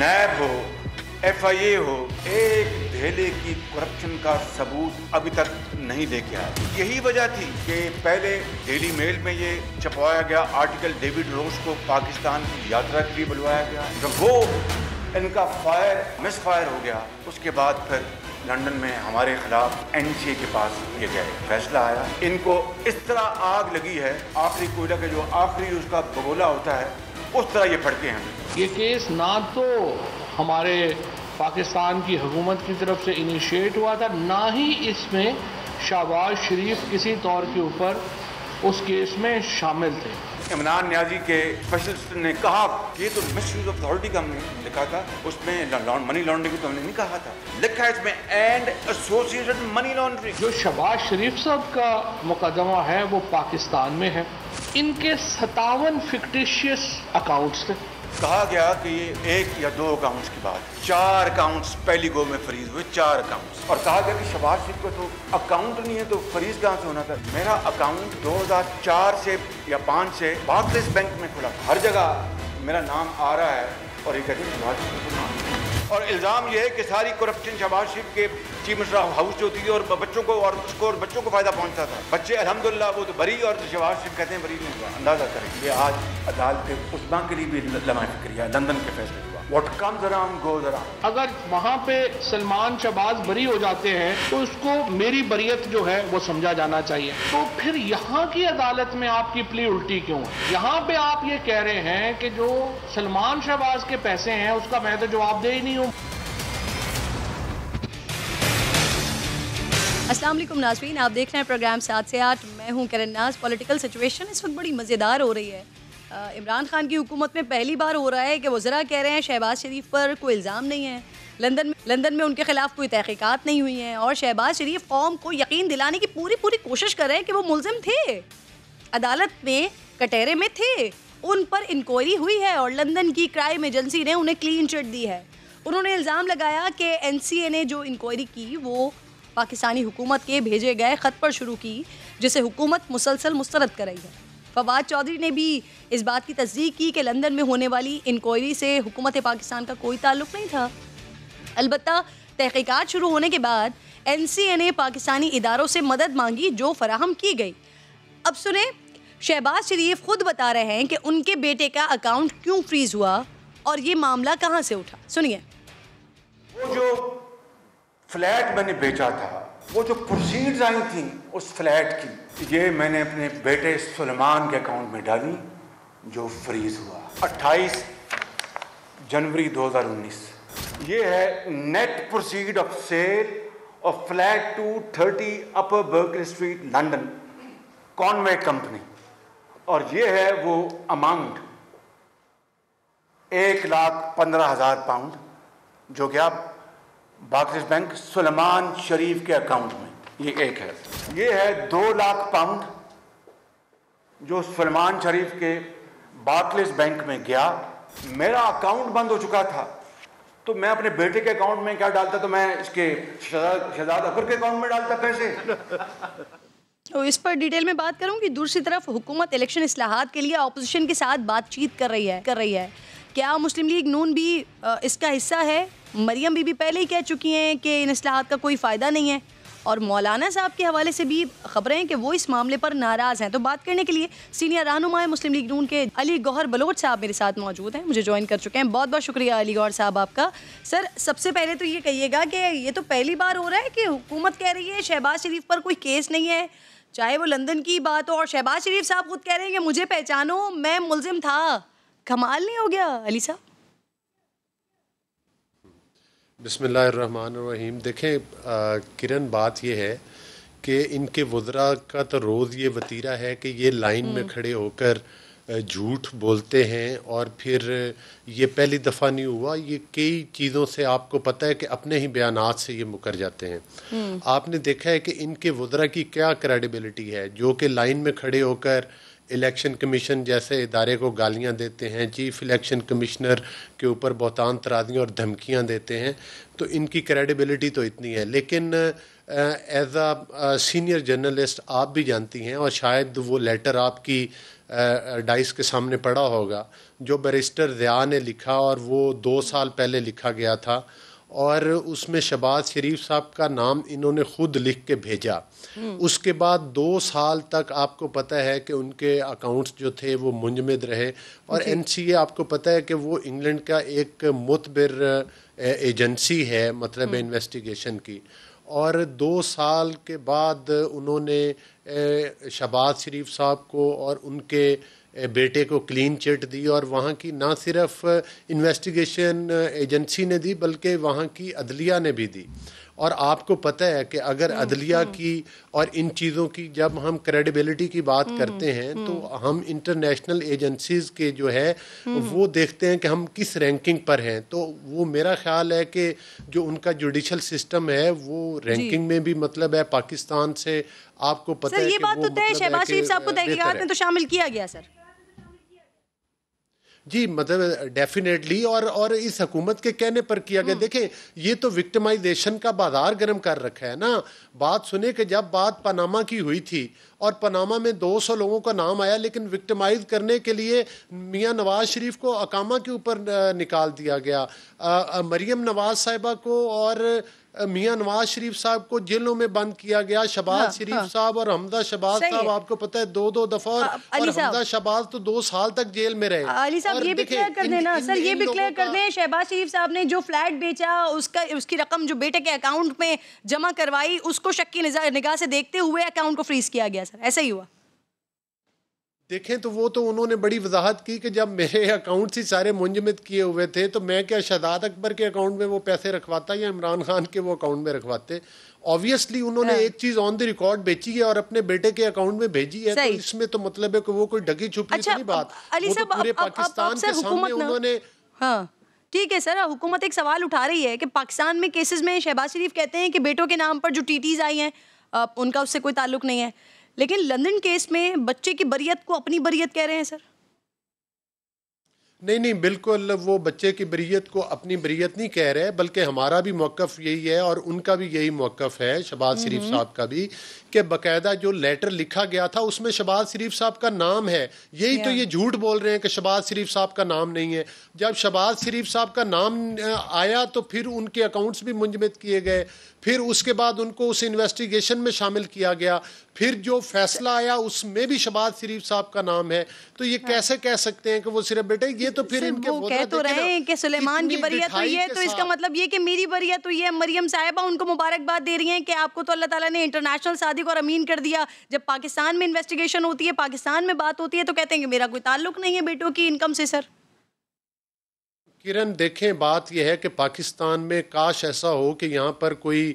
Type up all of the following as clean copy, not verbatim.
नैब हो, FIA हो, एक धेले की करप्शन का सबूत अभी तक नहीं लेके आया। यही वजह थी कि पहले डेली मेल में ये छपवाया गया आर्टिकल, डेविड रोज को पाकिस्तान की यात्रा के लिए बुलवाया गया। जब वो इनका मिस फायर हो गया, उसके बाद फिर लंदन में हमारे खिलाफ NCA के पास ये गए, फैसला आया। इनको इस तरह आग लगी है, आखिरी कोयला का जो आखिरी उसका बगोला होता है, उस तरह ये फटके हैं। ये केस ना तो हमारे पाकिस्तान की हुकूमत की तरफ से इनिशिएट हुआ था, ना ही इसमें शहबाज शरीफ किसी तौर के ऊपर उस केस में शामिल थे। इमरान न्याजी के स्पेशलिस्ट ने कहा कि ये तो मिसयूज ऑफ अथॉरिटी का हमने लिखा था, उसमें मनी लॉन्ड्रिंग तो हमने नहीं कहा था, लिखा है इसमें एंड एसोसिएटेड मनी लॉन्ड्रिंग। जो शहबाज शरीफ साहब का मुकदमा है वो पाकिस्तान में है। इनके 57 फिक्टिशियस अकाउंट्स थे। कहा गया कि ये 1 या 2 अकाउंट्स की बात, 4 अकाउंट्स पहली गो में फ्रीज हुए, 4 अकाउंट्स। और कहा गया कि शहबाज शरीफ को तो अकाउंट नहीं है तो फ्रीज कहाँ से होना था। मेरा अकाउंट 2004 से या 5 से बार्कलेस बैंक में खुला, हर जगह मेरा नाम आ रहा है और ये कहते हैं शहबाज शरीफ को नाम। और इल्ज़ाम ये है कि सारी करप्शन शहबाज शरीफ के चीफ मिनिस्टर हाउस जो थी और बच्चों को फ़ायदा पहुंचता था। बच्चे अल्हम्दुलिल्लाह वो तो बरी, और शहबाज शरीफ कहते हैं बरी नहीं हुआ। अंदाज़ा करें, ये आज अदालत उस्मा के लिए भी लम्हा फिक्रिया, लंदन के फैसले हुआ। What comes around goes around। अगर वहाँ पे सलमान शहबाज बरी हो जाते हैं तो उसको मेरी बरियत जो है वो समझा जाना चाहिए। तो फिर यहाँ की अदालत में आपकी प्ली उल्टी क्यों है? यहाँ पे आप ये कह रहे हैं कि जो सलमान शहबाज के पैसे हैं उसका मैं तो जवाबदेह ही नहीं हूँ। अस्सलाम वालेकुम नाज़रीन, आप देख रहे हैं प्रोग्राम 7 से 8। मैं हूं किरण नाज। पॉलिटिकल सिचुएशन इस वक्त बड़ी मज़ेदार हो रही है। इमरान खान की हुकूमत में पहली बार हो रहा है कि वज़रा कह रहे हैं शहबाज शरीफ पर कोई इल्ज़ाम नहीं है, लंदन में उनके खिलाफ कोई तहकीकात नहीं हुई हैं, और शहबाज शरीफ कौम को यकीन दिलाने की पूरी कोशिश कर रहे हैं कि वो मुल्ज़िम थे, अदालत में कटहरे में थे, उन पर इंक्वायरी हुई है और लंदन की क्राइम एजेंसी ने उन्हें क्लीन चिट दी है। उन्होंने इल्ज़ाम लगाया कि NCA ने जो इंक्वायरी की वो पाकिस्तानी हुकूमत के भेजे गए ख़त पर शुरू की, जिसे हुकूमत मुसलसल मुस्तरद कर रही है। फवाद चौधरी ने भी इस बात की तस्दीक की कि लंदन में होने वाली इंक्वायरी से हुकूमत पाकिस्तान का कोई ताल्लुक़ नहीं था। अलबत्ता तहक़ीक़ात शुरू होने के बाद NCA ने पाकिस्तानी इदारों से मदद मांगी, जो फराहम की गई। अब सुने, शहबाज शरीफ खुद बता रहे हैं कि उनके बेटे का अकाउंट क्यों फ्रीज़ हुआ और ये मामला कहाँ से उठा। सुनिए। वो जो फ्लैट मैंने बेचा था, वो जो प्रोसीड्स आई थी उस फ्लैट की, ये मैंने अपने बेटे सुलेमान के अकाउंट में डाली, जो फ्रीज हुआ 28 जनवरी 2019। ये है net proceed of sale of flat 230 Upper Berkeley Street London, Conway company. और ये है वो अमाउंट 1,15,000 पाउंड, जो कि आप बार्कलेस बैंक सुलेमान शरीफ के अकाउंट में, ये एक है। ये है 2 लाख पाउंड जो सुलेमान शरीफ के बार्कलेस बैंक में गया। मेरा अकाउंट बंद हो चुका था, तो मैं अपने बेटे के अकाउंट में क्या डालता, तो मैं इसके शहजाद अकबर के अकाउंट में डालता पैसे। तो इस पर डिटेल में बात करूंगी। दूसरी तरफ हुकूमत इलेक्शन इस्लाहात के लिए अपोजिशन के साथ बातचीत कर रही है। क्या मुस्लिम लीग नून भी इसका हिस्सा है? मरियम बीबी पहले ही कह चुकी हैं कि इन इस्लाहात का कोई फ़ायदा नहीं है, और मौलाना साहब के हवाले से भी खबरें हैं कि वो इस मामले पर नाराज़ हैं। तो बात करने के लिए सीनियर रहनुमा मुस्लिम लीग नून के अली गौहर बलोच साहब मेरे साथ मौजूद हैं, मुझे ज्वाइन कर चुके हैं। बहुत बहुत शुक्रिया अली गौहर साहब आपका। सर, सबसे पहले तो ये कहिएगा कि ये तो पहली बार हो रहा है कि हुकूमत कह रही है शहबाज शरीफ पर कोई केस नहीं है, चाहे वो लंदन की बात हो, और शहबाज शरीफ साहब खुद कह रहे हैं कि मुझे पहचानो, मैं मुल्जिम था। कमाल नहीं हो गया अली साहब? बिस्मिल्लाहिर्रहमानिर्रहीम। देखें किरण, बात ये है कि इनके वज़रा का तो रोज़ ये वतीरा है कि ये लाइन में खड़े होकर झूठ बोलते हैं, और फिर ये पहली दफ़ा नहीं हुआ, ये कई चीज़ों से आपको पता है कि अपने ही बयानात से ये मुकर जाते हैं। आपने देखा है कि इनके वज़रा की क्या क्रेडिबिलिटी है, जो कि लाइन में खड़े होकर इलेक्शन कमीशन जैसे इदारे को गालियां देते हैं, चीफ इलेक्शन कमिश्नर के ऊपर बहुतान तरादियाँ और धमकियां देते हैं, तो इनकी क्रेडिबिलिटी तो इतनी है। लेकिन एज अ सीनियर जर्नलिस्ट आप भी जानती हैं, और शायद वो लेटर आपकी डाइस के सामने पड़ा होगा जो बैरिस्टर ज़िया ने लिखा, और वो 2 साल पहले लिखा गया था, और उसमें शहबाज शरीफ साहब का नाम इन्होंने ख़ुद लिख के भेजा। उसके बाद 2 साल तक आपको पता है कि उनके अकाउंट्स जो थे वो मुंजमद रहे, और एनसीए आपको पता है कि वो इंग्लैंड का एक मुतबर एजेंसी है, मतलब इन्वेस्टिगेशन की। और 2 साल के बाद उन्होंने शहबाज शरीफ साहब को और उनके बेटे को क्लीन चिट दी, और वहाँ की ना सिर्फ इन्वेस्टिगेशन एजेंसी ने दी बल्कि वहाँ की अदलिया ने भी दी। और आपको पता है कि अगर अदलिया की और इन चीज़ों की जब हम क्रेडिबिलिटी की बात करते हैं तो हम इंटरनेशनल एजेंसीज़ के जो है वो देखते हैं कि हम किस रैंकिंग पर हैं। तो वो मेरा ख्याल है कि जो उनका जुडिशल सिस्टम है वो रैंकिंग में भी मतलब है पाकिस्तान से, आपको पता है ये बात तो तय शहबाज शरीफ साहब को तहकीकात में तो शामिल किया गया सर। जी, मतलब डेफिनेटली, और इस हुकूमत के कहने पर किया गया। देखें, ये तो विक्टिमाइजेशन का बाजार गर्म कर रखा है ना। बात सुने कि जब बात पनामा की हुई थी और पनामा में 200 लोगों का नाम आया, लेकिन विक्टिमाइज करने के लिए मियां नवाज शरीफ को अकामा के ऊपर निकाल दिया गया, मरियम नवाज साहिबा को और मियां नवाज शरीफ साहब को जेलों में बंद किया गया। शहबाज शरीफ साहब और हमदा शहबाज साहब आपको पता है 2-2 दफा, और हमदा शहबाज तो 2 साल तक जेल में रहे। अली साहब ये भी क्लियर कर देना सर, ये भी क्लियर कर दें, शहबाज शरीफ साहब ने जो फ्लैट बेचा उसकी रकम जो बेटे के अकाउंट में जमा करवाई उसको शक की निगाह से देखते हुए अकाउंट को फ्रीज किया गया सर, ऐसा ही हुआ? देखें तो वो तो उन्होंने बड़ी वजाहत की कि जब मेरे अकाउंट ही सारे मुंजमद किए हुए थे तो मैं क्या शहजाद अकबर के अकाउंट में वो पैसे रखवाता या इमरान खान के वो अकाउंट में रखवाते। ऑब्वियसली उन्होंने एक चीज ऑन द रिकॉर्ड बेची है और अपने बेटे के अकाउंट में भेजी है, तो इसमें तो मतलब है कि वो कोई ढकी छुपी नहीं बात। वो तो पूरे पाकिस्तान के सामने उन्होंने, हाँ ठीक है सर, हुकूमत एक सवाल उठा रही है कि पाकिस्तान में केसेस में शहबाज शरीफ कहते हैं कि बेटों के नाम पर जो टीटीज आई हैं उनका उससे कोई ताल्लुक नहीं है, लेकिन लंदन केस में बच्चे की बरियत को अपनी बरियत कह रहे हैं सर। नहीं, बिल्कुल वो बच्चे की बरियत को अपनी बरियत नहीं कह रहे, बल्कि हमारा भी मौक़िफ़ यही है और उनका भी यही मौक़िफ़ है, शहबाज शरीफ साहब का भी, कि बाकायदा जो लेटर लिखा गया था उसमें शहबाज शरीफ साहब का नाम है। यही तो ये झूठ बोल रहे हैं कि शहबाज शरीफ साहब का नाम नहीं है। जब शहबाज शरीफ साहब का नाम आया तो फिर उनके अकाउंट्स भी मुंजमद किए गए, फिर उसके बाद उनको उस इन्वेस्टिगेशन में शामिल किया गया, फिर जो फैसला आया उसमें भी शहबाज शरीफ साहब का नाम है। तो ये कैसे कह सकते हैं कि वो सिर्फ बेटे, ये तो फिर इनके वो कह तो रहे हैं कि सुलेमान की बरियत हुई है, तो इसका मतलब ये कि मेरी बरियत हुई है। मरियम साहिबा उनको मुबारकबाद दे रही हैं कि आपको तो अल्लाह ताला ने इंटरनेशनल सादिक और अमीन कर दिया। जब पाकिस्तान में इन्वेस्टिगेशन होती है, पाकिस्तान में बात होती है, तो कहते हैं कि मेरा कोई ताल्लुक नहीं है बेटों की इनकम से। सर किरण, देखें बात यह है कि पाकिस्तान में काश ऐसा हो कि यहाँ पर कोई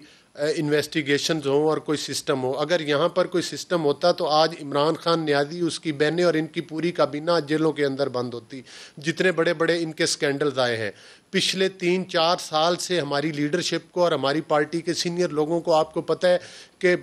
इन्वेस्टिगेशंस हो और कोई सिस्टम हो। अगर यहाँ पर कोई सिस्टम होता तो आज इमरान खान न्याजी, उसकी बहनें और इनकी पूरी काबीना जेलों के अंदर बंद होती। जितने बड़े बड़े इनके स्कैंडल्स आए हैं पिछले 3-4 साल से, हमारी लीडरशिप को और हमारी पार्टी के सीनियर लोगों को आपको पता है कि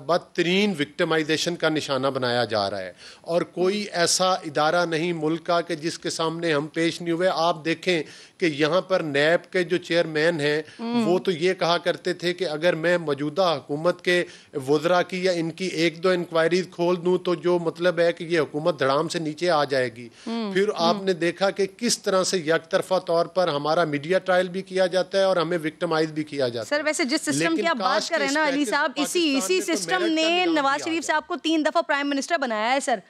बदतरीन विक्टिमाइजेशन का निशाना बनाया जा रहा है, और कोई ऐसा इदारा नहीं मुल्क का कि जिसके सामने हम पेश नहीं हुए। आप देखें कि यहाँ पर नैब के जो चेयरमैन हैं वो तो ये कहा करते थे कि अगर मैं मौजूदा हुकूमत के वज़रा की या इनकी 1-2 इंक्वायरीज खोल दूँ तो जो मतलब है कि ये हुकूमत धड़ाम से नीचे आ जाएगी। फिर आपने देखा कि किस तरह से यकतरफा तौर पर हमारा मीडिया ट्रायल भी किया जाता है और हमें विक्टिमाइज भी किया जाता है। सर वैसे जिस सिस्टम की आप बात कर रहे हैं ना अली साहब, इसी सिस्टम ने नवाज शरीफ साहब को 3 दफा प्राइम मिनिस्टर बनाया है। सर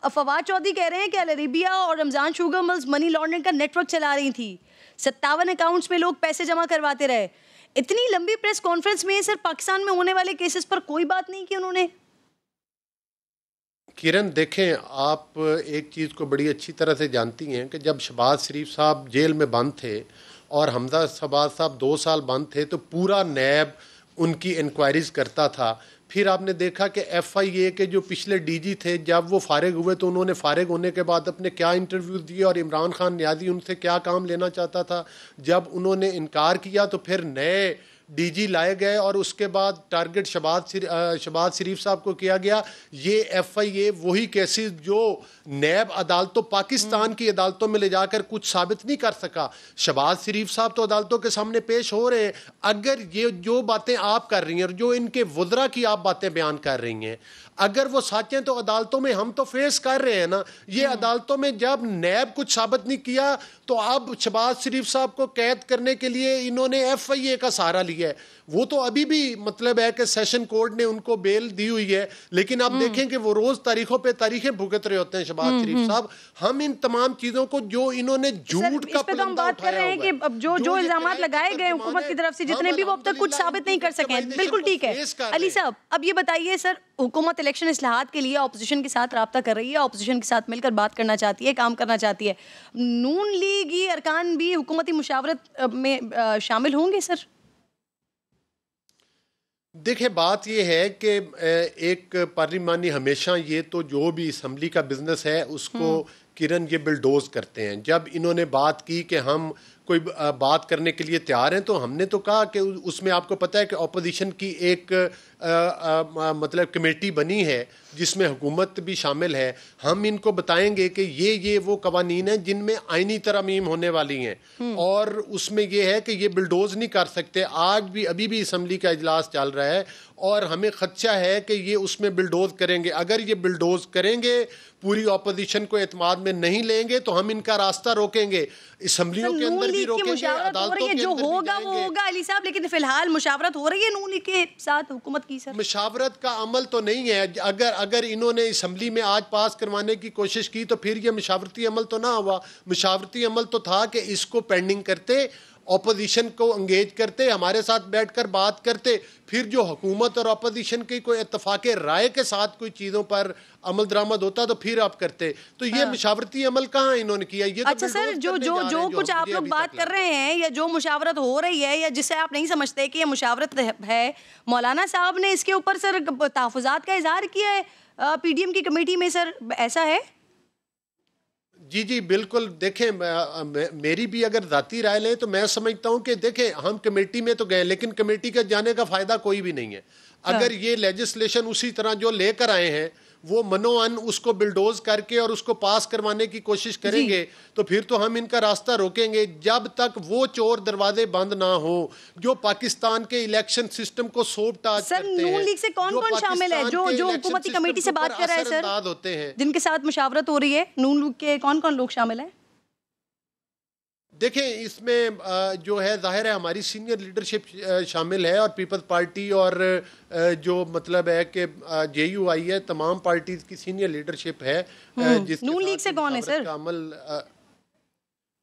फवाद चौधरी कह रहे हैं कि अल अरेबिया और Ramzan sugar mills money laundering का नेटवर्क चला रही थी, 57 अकाउंट्स में लोग पैसे जमा करवाते रहे। इतनी लंबी प्रेस कॉन्फ्रेंस में सर पाकिस्तान में होने वाले केसेस पर कोई बात नहीं की उन्होंने। किरण, देखें आप एक चीज़ को बड़ी अच्छी तरह से जानती हैं कि जब शहबाज शरीफ साहब जेल में बंद थे और हमदा शहबाज साहब 2 साल बंद थे तो पूरा नैब उनकी इंक्वायरीज करता था। फिर आपने देखा कि FIA के जो पिछले DG थे जब वो फारिग हुए तो उन्होंने फारिग होने के बाद अपने क्या इंटरव्यू दिए और इमरान खान न्याजी उनसे क्या काम लेना चाहता था। जब उन्होंने इनकार किया तो फिर नए डीजी लाए गए और उसके बाद टारगेट शहबाज शरीफ साहब को किया गया। ये FIA वही केसेस जो नैब अदालतों पाकिस्तान की अदालतों में ले जाकर कुछ साबित नहीं कर सका, शहबाज शरीफ साहब तो अदालतों के सामने पेश हो रहे हैं। अगर ये जो बातें आप कर रही हैं और जो इनके वुज़रा की आप बातें बयान कर रही हैं, अगर वो सच हैं तो अदालतों में हम तो फेस कर रहे हैं ना। ये अदालतों में जब नैब कुछ साबित नहीं किया तो अब शहबाज शरीफ साहब को कैद करने के लिए इन्होंने FIA का सहारा लिया है। वो तो अभी भी मतलब है कि सेशन कोर्ट ने उनको बेल दी हुई है, लेकिन आप देखें कि वो रोज तारीखों पे तारीखें भुगत रहे होते हैं शहबाज शरीफ साहब। हम इन तमाम चीजों को जो इन्होंने झूठ का तो हम बात कर रहे हैं कि अब जो इल्जामात लगाए गए हुकूमत की तरफ से जितने भी वो अब तक कुछ साबित नहीं कर सके हैं। बिल्कुल ठीक है अली साहब, अब ये बताइए सर, हुकूमत इलेक्शन इस्लाहात के लिए अपोजिशन के साथ राब्ता कर रही है, अपोजिशन के साथ मिलकर बात करना चाहती है, काम करना चाहती है। नून लीगी अरकान भी हुकूमती मुशावरत में शामिल होंगे सर? देखिए बात यह है कि एक पार्लिमानी हमेशा ये तो जो भी असम्बली का बिजनेस है उसको किरण ये बिल्डोज करते हैं। जब इन्होंने बात की कि हम कोई बात करने के लिए तैयार हैं तो हमने तो कहा कि उसमें आपको पता है कि अपोजिशन की एक मतलब कमेटी बनी है जिसमें हुकूमत भी शामिल है। हम इनको बताएंगे कि ये वो कवानीन हैं जिनमें आईनी तरमीम होने वाली हैं और उसमें ये है कि ये बिल्डोज नहीं कर सकते। आज भी अभी भी असम्बली का इजलास चल रहा है और हमें खदशा है कि ये उसमें बिल्डोज करेंगे। अगर ये बिल्डोज करेंगे, पूरी अपोजिशन को एतमाद में नहीं लेंगे तो हम इनका रास्ता रोकेंगे, असम्बलियों के अंदर भी रोकेंगे, अदालतों के जो अंदर होगा वो होगा अली साहब। लेकिन फिलहाल मुशावरत हो रही है नून लीग के साथ हुकूमत की सर? मुशावरत का अमल तो नहीं है। अगर इन्होंने असम्बली में आज पास करवाने की कोशिश की तो फिर ये मुशावरती अमल तो ना हुआ। मुशावरती अमल तो था कि इसको पेंडिंग करते, अपोजिशन को एंगेज करते, हमारे साथ बैठकर बात करते, फिर जो हुकूमत और अपोजिशन की कोई इत्तफाक़े राय के साथ कोई चीज़ों पर अमल दरामद होता तो फिर आप करते। तो ये मुशावरती अमल कहाँ इन्होंने किया? ये अच्छा तो सर, जो कुछ आप लोग बात कर रहे हैं या जो मुशावरत हो रही है या जिसे आप नहीं समझते कि ये मुशावरत है, मौलाना साहब ने इसके ऊपर सर तहफ़्फ़ुज़ात का इज़हार किया है PDM की कमेटी में सर, ऐसा है? जी बिल्कुल। देखें मेरी भी अगर ज़ाती राय लें तो मैं समझता हूं कि देखें हम कमेटी में तो गए लेकिन कमेटी का जाने का फ़ायदा कोई भी नहीं है। अगर ये लेजिस्लेशन उसी तरह जो लेकर आए हैं वो मनोअन उसको बिल्डोज करके और उसको पास करवाने की कोशिश करेंगे तो फिर तो हम इनका रास्ता रोकेंगे जब तक वो चोर दरवाजे बंद ना हो जो पाकिस्तान के इलेक्शन सिस्टम को सोप टाच करते हैं। नून लीग से कौन-कौन शामिल है जो हुकूमती कमेटी से बात कर रहा है सर, होते हैं जिनके साथ मुशावरत हो रही है? नून लीग के कौन-कौन लोग शामिल हैं? देखें इसमें जो है जाहिर है हमारी सीनियर लीडरशिप शामिल है और पीपल्स पार्टी और जो मतलब है कि JUI है, तमाम पार्टीज की सीनियर लीडरशिप है। नून लीग से कौन है सर?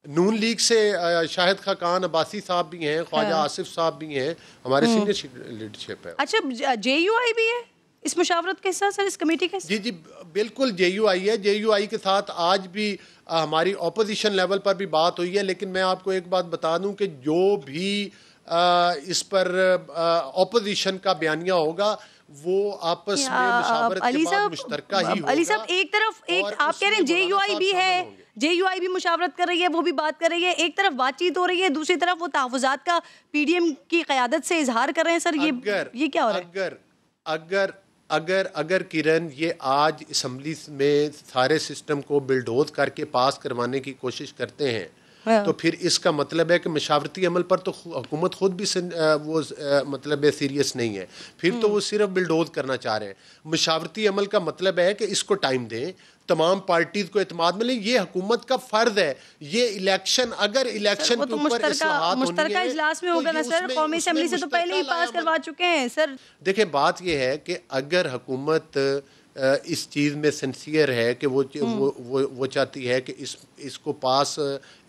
नून लीग से शाहिद खान अब्बासी साहब भी हैं, ख्वाजा आसिफ साहब भी हैं, हमारे सीनियर लीडरशिप है। अच्छा JUI भी है इस मुशावरत के साथ सर, इस कमेटी के साथ? जी बिल्कुल JUI है। JUI के साथ आज भी हमारी ऑपोजिशन लेवल पर भी बात हुई है। लेकिन मैं आपको एक बात बता दूं कि जो भी इस पर ऑपोजिशन का बयानिया होगा वो आपस में मुशावरत के बाद मुश्तरका ही होगा। अली साहब एक आप कह रहे हैं JUI भी है, JUI भी मुशावरत कर रही है, वो भी बात कर रही है, एक तरफ बातचीत हो रही है, दूसरी तरफ वो तहफ़्फ़ुज़ात का PDM की क़यादत से इजहार कर रहे हैं सर। ये क्या हो रहा है? अगर किरण ये आज असम्बली में सारे सिस्टम को बिल्डोज करके पास करवाने की कोशिश करते हैं तो फिर इसका मतलब है कि मशावरती अमल पर तो हुकूमत खुद भी वो मतलब है सीरियस नहीं है, फिर तो वो सिर्फ बिल्डोज करना चाह रहे हैं। मशावरती अमल का मतलब है कि इसको टाइम दें, तमाम पार्टीज को एतमाद मिले, ये हुकूमत का फर्ज है। ये इलेक्शन अगर इलेक्शन के ऊपर मुश्तरका इजलास में होगा ना सर, कौमी असेंबली से तो पहले ही पास करवा चुके हैं सर। देखिए बात ये है कि अगर हुकूमत इस चीज़ में सिंसियर है कि वो चाहती है कि इसको पास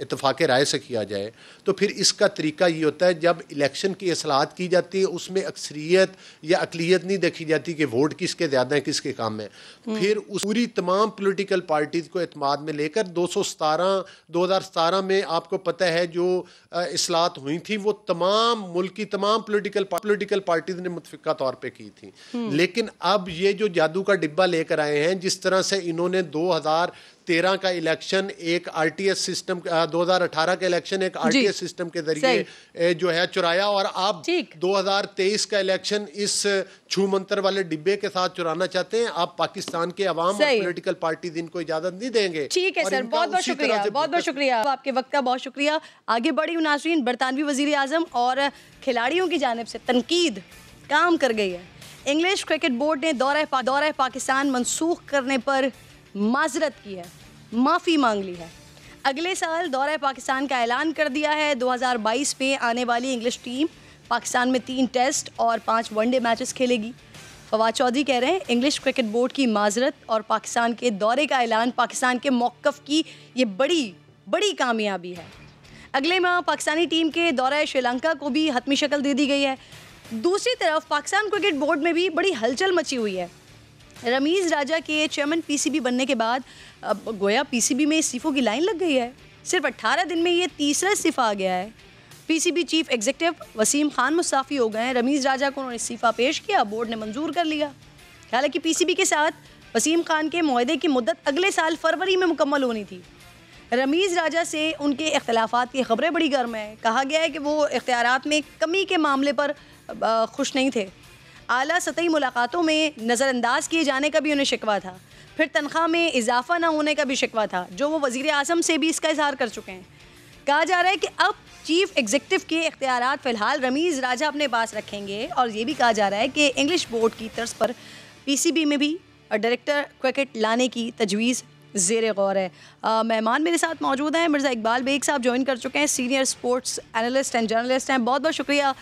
इत्तफाक़ राय से किया जाए तो फिर इसका तरीका ये होता है जब इलेक्शन की इस्लाहत की जाती है उसमें अक्सरियत या अक़लियत नहीं देखी जाती कि वोट किसके ज़्यादा है किसके कम है। फिर उस पूरी तमाम पॉलिटिकल पार्टीज़ को एतमाद में लेकर 2017 में आपको पता है जो इस्लाहत हुई थी वो तमाम मुल्क की तमाम पॉलिटिकल पार्टीज़ ने मुतफ़िक़ा तौर पर की थी। लेकिन अब ये जो जादू का डिब्बा डिब्बा लेकर आए हैं। जिस तरह से इन्होंने 2013 का इलेक्शन एक आरटीएस सिस्टम, 2018 का इलेक्शन एक आरटीएस सिस्टम के जरिए जो है चुराया, और अब 2023 का इलेक्शन इस छू मंतर वाले डिब्बे के साथ चुराना चाहते हैं। आप पाकिस्तान के अवाम और पॉलिटिकल पार्टी दिन को इजाजत नहीं देंगे। ठीक है सर, बहुत बहुत शुक्रिया, बहुत बहुत शुक्रिया आपके वक्त का, बहुत शुक्रिया। आगे बढ़ी हूं नाज़रीन, बरतानवी वजीर आजम और खिलाड़ियों की जानिब से तनकीद काम कर गई है। इंग्लिश क्रिकेट बोर्ड ने दौरा पाकिस्तान मनसूख करने पर माजरत की है, माफ़ी मांग ली है। अगले साल दौरा पाकिस्तान का ऐलान कर दिया है। 2022 में आने वाली इंग्लिश टीम पाकिस्तान में 3 टेस्ट और 5 वनडे मैचेस खेलेगी। फवाद चौधरी कह रहे हैं इंग्लिश क्रिकेट बोर्ड की माजरत और पाकिस्तान के दौरे का ऐलान पाकिस्तान के मौक़िफ़ की ये बड़ी कामयाबी है। अगले माह पाकिस्तानी टीम के दौरा श्रीलंका को भी हतमी शक्ल दे दी गई है। दूसरी तरफ पाकिस्तान क्रिकेट बोर्ड में भी बड़ी हलचल मची हुई है। रमीज़ राजा के चेयरमैन पीसीबी बनने के बाद अब गोया पीसीबी में इस्तीफ़ों की लाइन लग गई है। सिर्फ 18 दिन में ये तीसरा इस्तीफ़ा आ गया है। PCB chief executive Wasim Khan मुस्ताफ़ी हो गए हैं। रमीज़ राजा को उन्होंने इस्तीफ़ा पेश किया, बोर्ड ने मंजूर कर लिया। हालांकि पीसीबी के साथ वसीम खान के मुआहदे की मुद्दत अगले साल फरवरी में मुकम्मल होनी थी। रमीज़ राजा से उनके इख्तलाफात की खबरें बड़ी गर्म हैं। कहा गया है कि वो इख्तियारात में कमी के मामले पर खुश नहीं थे। आला सतही मुलाकातों में नज़रअंदाज किए जाने का भी उन्हें शिकवा था। फिर तनख्वाह में इजाफा ना होने का भी शिकवा था, जो वो वज़ीर आज़म से भी इसका इजहार कर चुके हैं। कहा जा रहा है कि अब चीफ एग्जीक्यूटिव के इख्तियारात फ़िलहाल रमीज़ राजा अपने पास रखेंगे, और ये भी कहा जा रहा है कि इंग्लिश बोर्ड की तर्ज पर पीसीबी में भी डायरेक्टर क्रिकेट लाने की तजवीज़ ज़ेर गौर है। मेहमान मेरे साथ मौजूद हैं, मिर्ज़ा इकबाल बेग साहब ज्वाइन कर चुके हैं, senior sports analyst and journalist हैं। बहुत बहुत शुक्रिया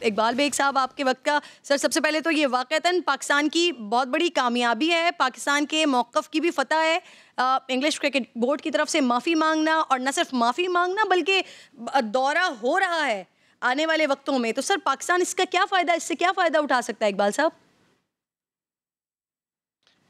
इकबाल बेग साहब आपके वक्त का। सर, सबसे पहले तो ये वाक़तन पाकिस्तान की बहुत बड़ी कामयाबी है, पाकिस्तान के मौक़िफ़ की भी फ़तह है। इंग्लिश क्रिकेट बोर्ड की तरफ से माफ़ी मांगना, और न सिर्फ माफ़ी मांगना बल्कि दौरा हो रहा है आने वाले वक्तों में। तो सर, पाकिस्तान इसका क्या फ़ायदा, इससे क्या फ़ायदा उठा सकता है इकबाल साहब?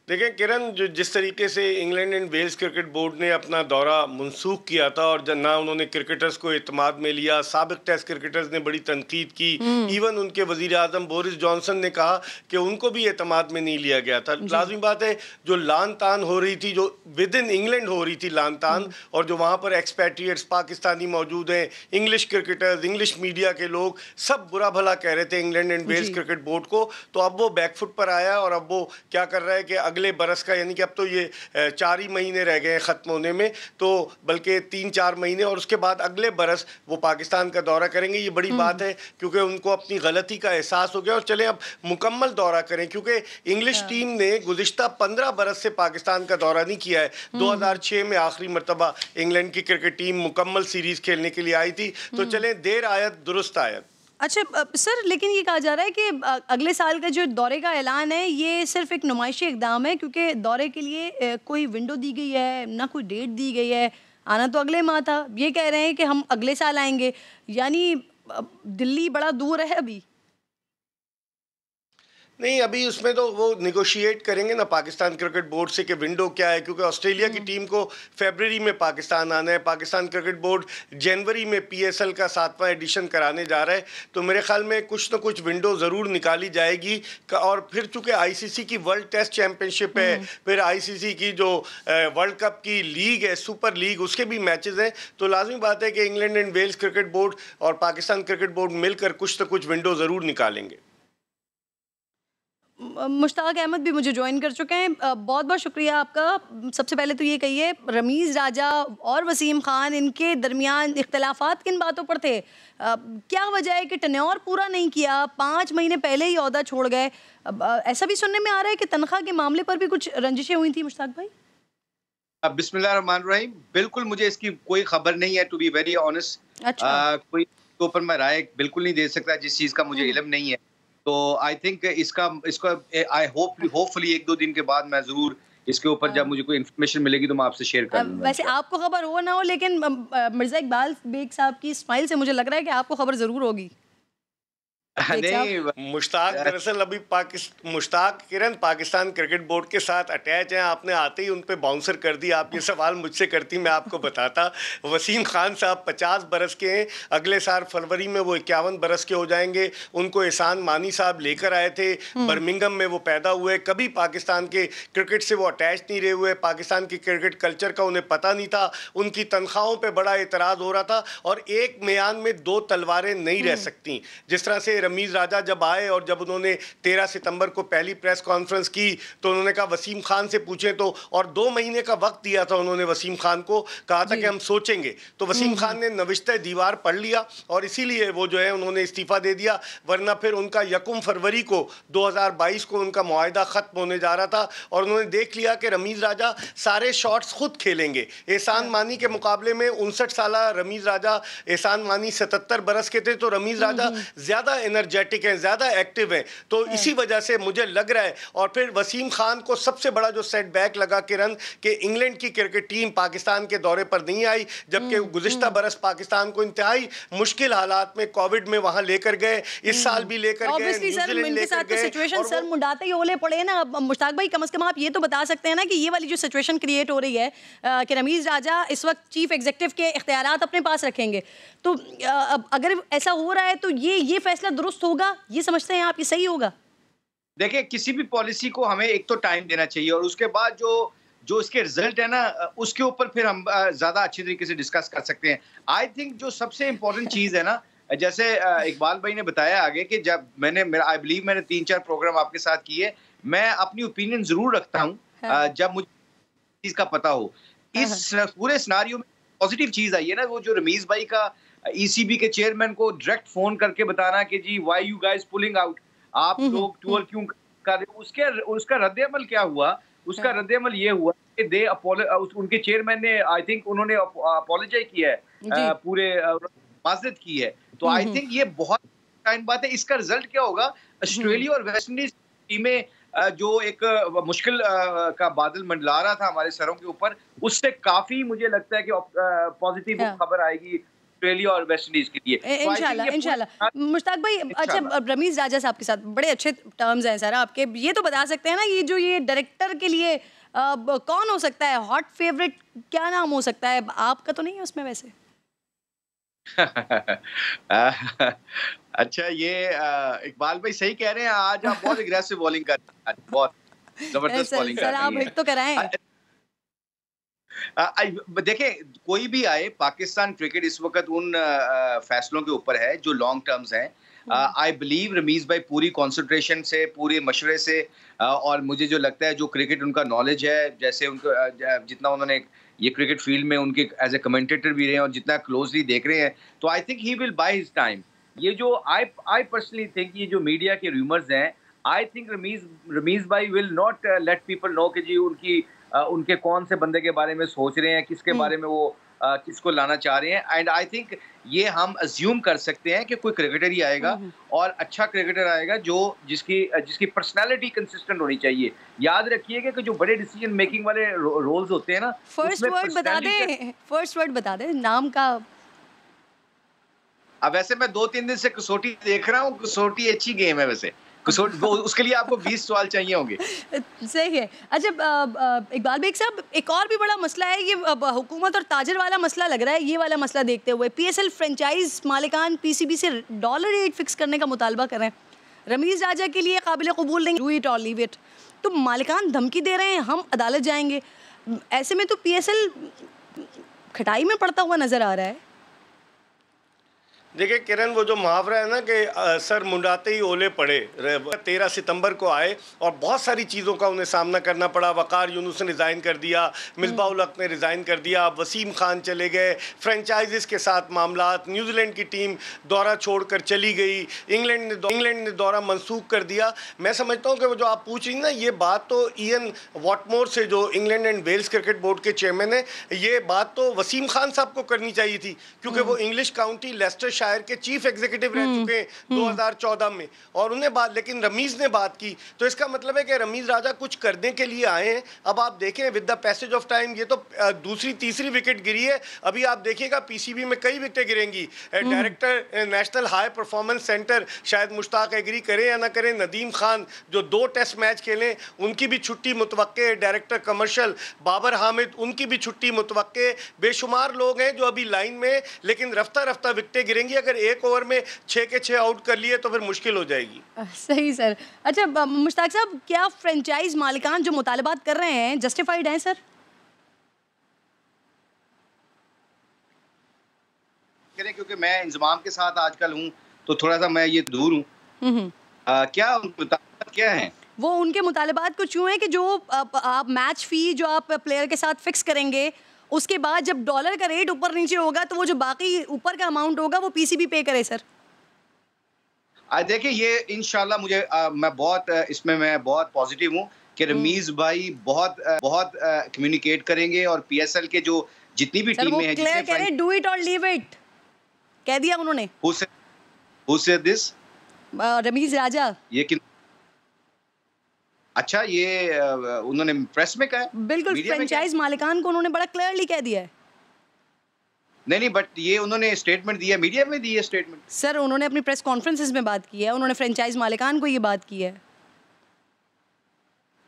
देखें किरण, जो जिस तरीके से England and Wales cricket board ने अपना दौरा मनसूख किया था और ना उन्होंने क्रिकेटर्स को एतमाद में लिया, साबिक टेस्ट क्रिकेटर्स ने बड़ी तनकीद की, इवन उनके वजीर आज़म बोरिस जॉनसन ने कहा कि उनको भी एतमाद में नहीं लिया गया था। लाजमी बात है, जो लान तान हो रही थी, जो विद इन इंग्लैंड हो रही थी लान तान, और जो वहाँ पर एक्सपैट्रिएट्स पाकिस्तानी मौजूद हैं, इंग्लिश क्रिकेटर्स, इंग्लिश मीडिया के लोग सब बुरा भला कह रहे थे England and Wales cricket board को। तो अब वो बैकफुट पर आया, और अब वो क्या कर रहा है कि अगले बरस का, यानी कि अब तो ये 4 ही महीने रह गए हैं ख़त्म होने में, तो बल्कि 3-4 महीने, और उसके बाद अगले बरस वो पाकिस्तान का दौरा करेंगे। ये बड़ी बात है क्योंकि उनको अपनी गलती का एहसास हो गया, और चलें अब मुकम्मल दौरा करें, क्योंकि इंग्लिश टीम ने गुज़िश्ता 15 बरस से पाकिस्तान का दौरा नहीं किया है। 2006 में आखिरी मरतबा इंग्लैंड की क्रिकेट टीम मुकम्मल सीरीज़ खेलने के लिए आई थी। तो चलें, देर आयत दुरुस्त आयत। अच्छा सर, लेकिन ये कहा जा रहा है कि अगले साल का जो दौरे का ऐलान है ये सिर्फ एक नुमाइशी इक़दाम है, क्योंकि दौरे के लिए कोई विंडो दी गई है ना, कोई डेट दी गई है। आना तो अगले माह था, ये कह रहे हैं कि हम अगले साल आएंगे, यानी दिल्ली बड़ा दूर है अभी। नहीं, अभी उसमें तो वो निगोशिएट करेंगे ना पाकिस्तान क्रिकेट बोर्ड से कि विंडो क्या है, क्योंकि ऑस्ट्रेलिया की टीम को फरवरी में पाकिस्तान आना है, पाकिस्तान क्रिकेट बोर्ड जनवरी में पीएसएल का 7वां एडिशन कराने जा रहा है। तो मेरे ख्याल में कुछ ना कुछ विंडो ज़रूर निकाली जाएगी। और फिर चूँकि आईसीसी की वर्ल्ड टेस्ट चैम्पियनशिप है, फिर आईसीसी की जो वर्ल्ड कप की लीग है, सुपर लीग, उसके भी मैचेज़ हैं, तो लाजमी बात है कि England and Wales cricket board और पाकिस्तान क्रिकेट बोर्ड मिलकर कुछ ना कुछ विंडो ज़रूर निकालेंगे। मुश्ताक अहमद भी मुझे ज्वाइन कर चुके हैं, बहुत बहुत शुक्रिया आपका। सबसे पहले तो ये कहिए, रमीज़ राजा और वसीम खान, इनके दरमियान इख्तलाफात किन बातों पर थे? क्या वजह है कि टन्योर पूरा नहीं किया, 5 महीने पहले ही ओहदा छोड़ गए? ऐसा भी सुनने में आ रहा है कि तनख्वाह के मामले पर भी कुछ रंजिशें हुई थी। मुश्ताक भाई, बिस्मिल्लाहिर्रहमानिर्रहीम, बिल्कुल मुझे इसकी कोई खबर नहीं है, टू बी वेरी ऑनेस्ट। कोई के ऊपर मैं राय बिल्कुल नहीं दे सकता जिस चीज़ का मुझे इल्म नहीं है। तो आई थिंक इसका आई होपफुली 1-2 दिन के बाद मैं ज़रूर इसके ऊपर, जब मुझे कोई इन्फॉर्मेशन मिलेगी तो मैं आपसे शेयर कर दूंगा। वैसे आपको खबर हो ना हो, लेकिन मिर्ज़ा इकबाल बेग साहब की स्माइल से मुझे लग रहा है कि आपको खबर ज़रूर होगी। नहीं, मुश्ताक दरअसल अभी मुश्ताक किरण पाकिस्तान क्रिकेट बोर्ड के साथ अटैच हैं। आपने आते ही उन पे बाउंसर कर दी। आप ये सवाल मुझसे करती, मैं आपको बताता। वसीम खान साहब 50 बरस के हैं, अगले साल फरवरी में वो 51 बरस के हो जाएंगे। उनको एहसान मानी साहब लेकर आए थे, बर्मिंघम में वो पैदा हुए, कभी पाकिस्तान के क्रिकेट से वो अटैच नहीं रहे हुए, पाकिस्तान की क्रिकेट कल्चर का उन्हें पता नहीं था। उनकी तनख्वाहों पर बड़ा एतराज़ हो रहा था और एक म्यान में दो तलवारें नहीं रह सकती। जिस तरह से रमीज राजा जब आए और जब उन्होंने 13 सितंबर को पहली प्रेस कॉन्फ्रेंस की तो उन्होंने कहा वसीम खान से पूछें, तो और 2 महीने का वक्त दिया था उन्होंने वसीम खान को, कहा था कि हम सोचेंगे। तो वसीम खान ने नविश्ते दीवार पढ़ लिया और इसीलिए वो जो है उन्होंने इस्तीफा दे दिया, वरना फिर उनका 1 फरवरी को 2022 को उनका मुआहदा खत्म होने जा रहा था। और उन्होंने देख लिया कि रमीज राजा सारे शॉट्स खुद खेलेंगे। एहसान मानी के मुकाबले में 59 साल रमीज राजा, एहसान मानी 77 बरस के थे, तो रमीज राजा ज्यादा एनर्जेटिक हैं, ज़्यादा एक्टिव हैं। तो इसी वजह से मुझे लग रहा है। और फिर वसीम खान को सबसे बड़ा जो सेटबैक लगा किरण, कि इंग्लैंड की क्रिकेट टीम पाकिस्तान के दौरे पर नहीं आई, जबकि गुज़िश्ता बरस पाकिस्तान को इंतहाई मुश्किल हालात में कोविड में वहाँ लेकर गए, इस साल भी लेकर गए, न्यूजीलैंड लेकर गए। सिचुएशन सर मुंडाते ही ओले पड़े ना। मुश्ताक भाई, कम से कम आप ये तो बता सकते हैं ना कि ये वाली जो सिचुएशन क्रिएट हो रही है कि रमीज राजा इस वक्त चीफ एग्जीक्यूटिव के इख्तियारात अपने पास रखेंगे, तो अगर ऐसा हो रहा है तो ये फैसला दुरुस्त होगा, ये समझते हैं आप, ये सही होगा? देखिए, किसी भी पॉलिसी को हमें एक तो टाइम देना चाहिए और उसके बाद जो इसके रिजल्ट है ना, उसके ऊपर फिर हम ज्यादा अच्छी तरीके से डिस्कस कर सकते हैं। आई थिंक जो सबसे इंपॉर्टेंट चीज है ना, जैसे इकबाल भाई ने बताया आगे कि जब आई बिलीव मैंने 3-4 प्रोग्राम आपके साथ किए, मैं अपनी ओपिनियन जरूर रखता हूँ जब मुझे चीज का पता हो। इस पूरे सिनारियो में पॉजिटिव चीज आई है ना, वो जो रमीज भाई का ईसीबी के चेयरमैन को डायरेक्ट फोन करके बताना कि जी why you guys pulling out, आप लोग टूर क्यों कर रहे हो, उसका रद्द-ए-अमल क्या हुआ? उसका रद्द-ए-अमल ये हुआ कि उनके चेयरमैन ने, आई थिंक उन्होंने अपोलोजाइज किया है, पूरे माजरत की है। तो आई थिंक ये बहुत टाइम बात है। इसका रिजल्ट क्या होगा? ऑस्ट्रेलिया और वेस्ट इंडीज टीमें जो एक मुश्किल का बादल मंडला रहा था हमारे सरों के ऊपर, उससे काफी मुझे लगता है कि पॉजिटिव खबर आएगी ऑस्ट्रेलिया और वेस्ट इंडीज के लिए। इंशाल्लाह। मुश्ताक भाई, अच्छा, रमीज राजा साहब के साथ बड़े अच्छे टर्म्स हैं सर आपके, ये तो बता सकते हैं ना, ये डायरेक्टर के लिए कौन हो सकता है? हॉट फेवरेट क्या नाम हो सकता है? आपका तो नहीं है उसमें वैसे? अच्छा, ये इकबाल भाई सही कह रहे हैं, आज आप बहुत एग्रेसिव बॉलिंग कर रहे हैं, बहुत जबरदस्त बॉलिंग कर रहे हैं। सर आप हिट तो कराएं। देखें, कोई भी आए, पाकिस्तान क्रिकेट इस वक्त उन फैसलों के ऊपर है जो लॉन्ग टर्म्स हैं। आई बिलीव रमीज भाई पूरी कंसंट्रेशन से, पूरे मशवरे से, और मुझे जो लगता है जो क्रिकेट उनका नॉलेज है, जैसे उनको जितना उन्होंने ये क्रिकेट फील्ड में उनके एज ए कमेंटेटर भी रहे हैं और जितना क्लोजली देख रहे हैं, तो I think he will by his time. ये जो आई पर्सनली थिंक ये जो मीडिया के रूमर्स हैं, आई थिंक रमीज भाई will not let people know कि जी उनके कौन से बंदे के बारे में सोच रहे हैं, किसके बारे में वो किसको लाना चाह रहे हैं। एंड आई थिंक ये हम अज्यूम कर सकते हैं कि कोई क्रिकेटर ही आएगा और अच्छा क्रिकेटर आएगा जो जिसकी पर्सनालिटी कंसिस्टेंट होनी चाहिए। याद रखिएगा कि जो बड़े डिसीजन मेकिंग वाले रोल्स होते हैं ना, फर्स्ट वर्ड बता दे नाम का। अब वैसे मैं 2-3 दिन से कसौटी देख रहा हूँ, कसौटी अच्छी गेम है वैसे, उसके लिए आपको 20 सवाल चाहिए होंगे। सही है। अच्छा इकबाल बेग साहब, एक और भी बड़ा मसला है, ये हुकूमत और ताजर वाला मसला लग रहा है। ये वाला मसला देखते हुए पीएसएल फ्रेंचाइज मालिकान पीसीबी से $8 फिक्स करने का मुतालबा कर रहे हैं। रमीज राजा के लिए काबिल कबूल नहीं, डू इट और लीव इट। तो मालिकान धमकी दे रहे हैं हम अदालत जाएंगे। ऐसे में तो पीएसएल खटाई में पड़ता हुआ नजर आ रहा है। देखिए किरण, वो जो मुहावरा है ना कि सर मुंडाते ही ओले पड़े, 13 सितंबर को आए और बहुत सारी चीज़ों का उन्हें सामना करना पड़ा। वकार यूनुस ने रिज़ाइन कर दिया, मिसबाह उल हक ने रिज़ाइन कर दिया, वसीम खान चले गए, फ्रेंचाइजिस के साथ मामलात, न्यूजीलैंड की टीम दौरा छोड़कर चली गई, इंग्लैंड ने दौरा मनसूख कर दिया। मैं समझता हूँ कि वो जो आप पूछ रही ना, ये बात तो इयन वॉटमोर से, जो England and Wales cricket board के चेयरमैन है, ये बात तो वसीम खान साहब को करनी चाहिए थी, क्योंकि वो इंग्लिश काउंटी लेस्टर शायर के चीफ एग्जीक्यूटिव रह चुके हैं 2014 में, और उन्हें बात, लेकिन रमीज ने बात की, तो इसका मतलब है कि रमीज राजा कुछ करने के लिए आए हैं। अब आप देखें with the passage of time, ये तो दूसरी तीसरी विकेट गिरी है, अभी आप देखिएगा पीसीबी में कई विकेटें गिरेंगी। Director national high performance centre, शायद मुश्ताक एग्री करें या ना करें, नदीम खान जो 2 टेस्ट मैच खेलें उनकी भी छुट्टी मुतवक्के है। डायरेक्टर कमर्शियल बाबर हामिद, उनकी भी छुट्टी मुतवक्के। बेशुमार लोग हैं जो अभी लाइन में, लेकिन रफ्ता रफ्ता विकेटें गिरेंगी। अगर एक ओवर में 6 के 6 आउट कर लिए तो फिर मुश्किल हो जाएगी। सही सर। अच्छा मुश्ताक साहब, क्या फ्रेंचाइज मालिकान जो मुतालबात कर रहे हैं जस्टिफाइड हैं सर? क्योंकि मैं इंजमाम के साथ आजकल हूँ तो थोड़ा सा मैं ये दूर हूँ। क्या है वो उनके मुतालबात कुछ यूँ है कि जो आप मैच फी जो आप प्लेयर के साथ फिक्स करेंगे, उसके बाद जब डॉलर का रेट ऊपर नीचे होगा तो वो जो बाकी ऊपर का अमाउंट होगा वो पीसीबी पे करे सर। देखिए ये इंशाल्लाह मुझे इसमें मैं बहुत पॉजिटिव हूँ कि रमीज भाई बहुत कम्युनिकेट करेंगे, और पीएसएल के जो जितनी भी टीमें हैं, क्लियर कह रहे डू इट और लीव इट, कह दिया उन्होंने। Who said this? रमीज राजा। ये कि अच्छा, ये उन्होंने प्रेस में कहा? बिल्कुल, फ्रेंचाइज मालिकान को उन्होंने बड़ा क्लियरली कह दिया है। नहीं, बट ये उन्होंने स्टेटमेंट दिया, मीडिया में दी है स्टेटमेंट। सर उन्होंने अपनी प्रेस कॉन्फ्रेंसेस में बात की है, उन्होंने फ्रेंचाइज मालिकान को ये बात की है।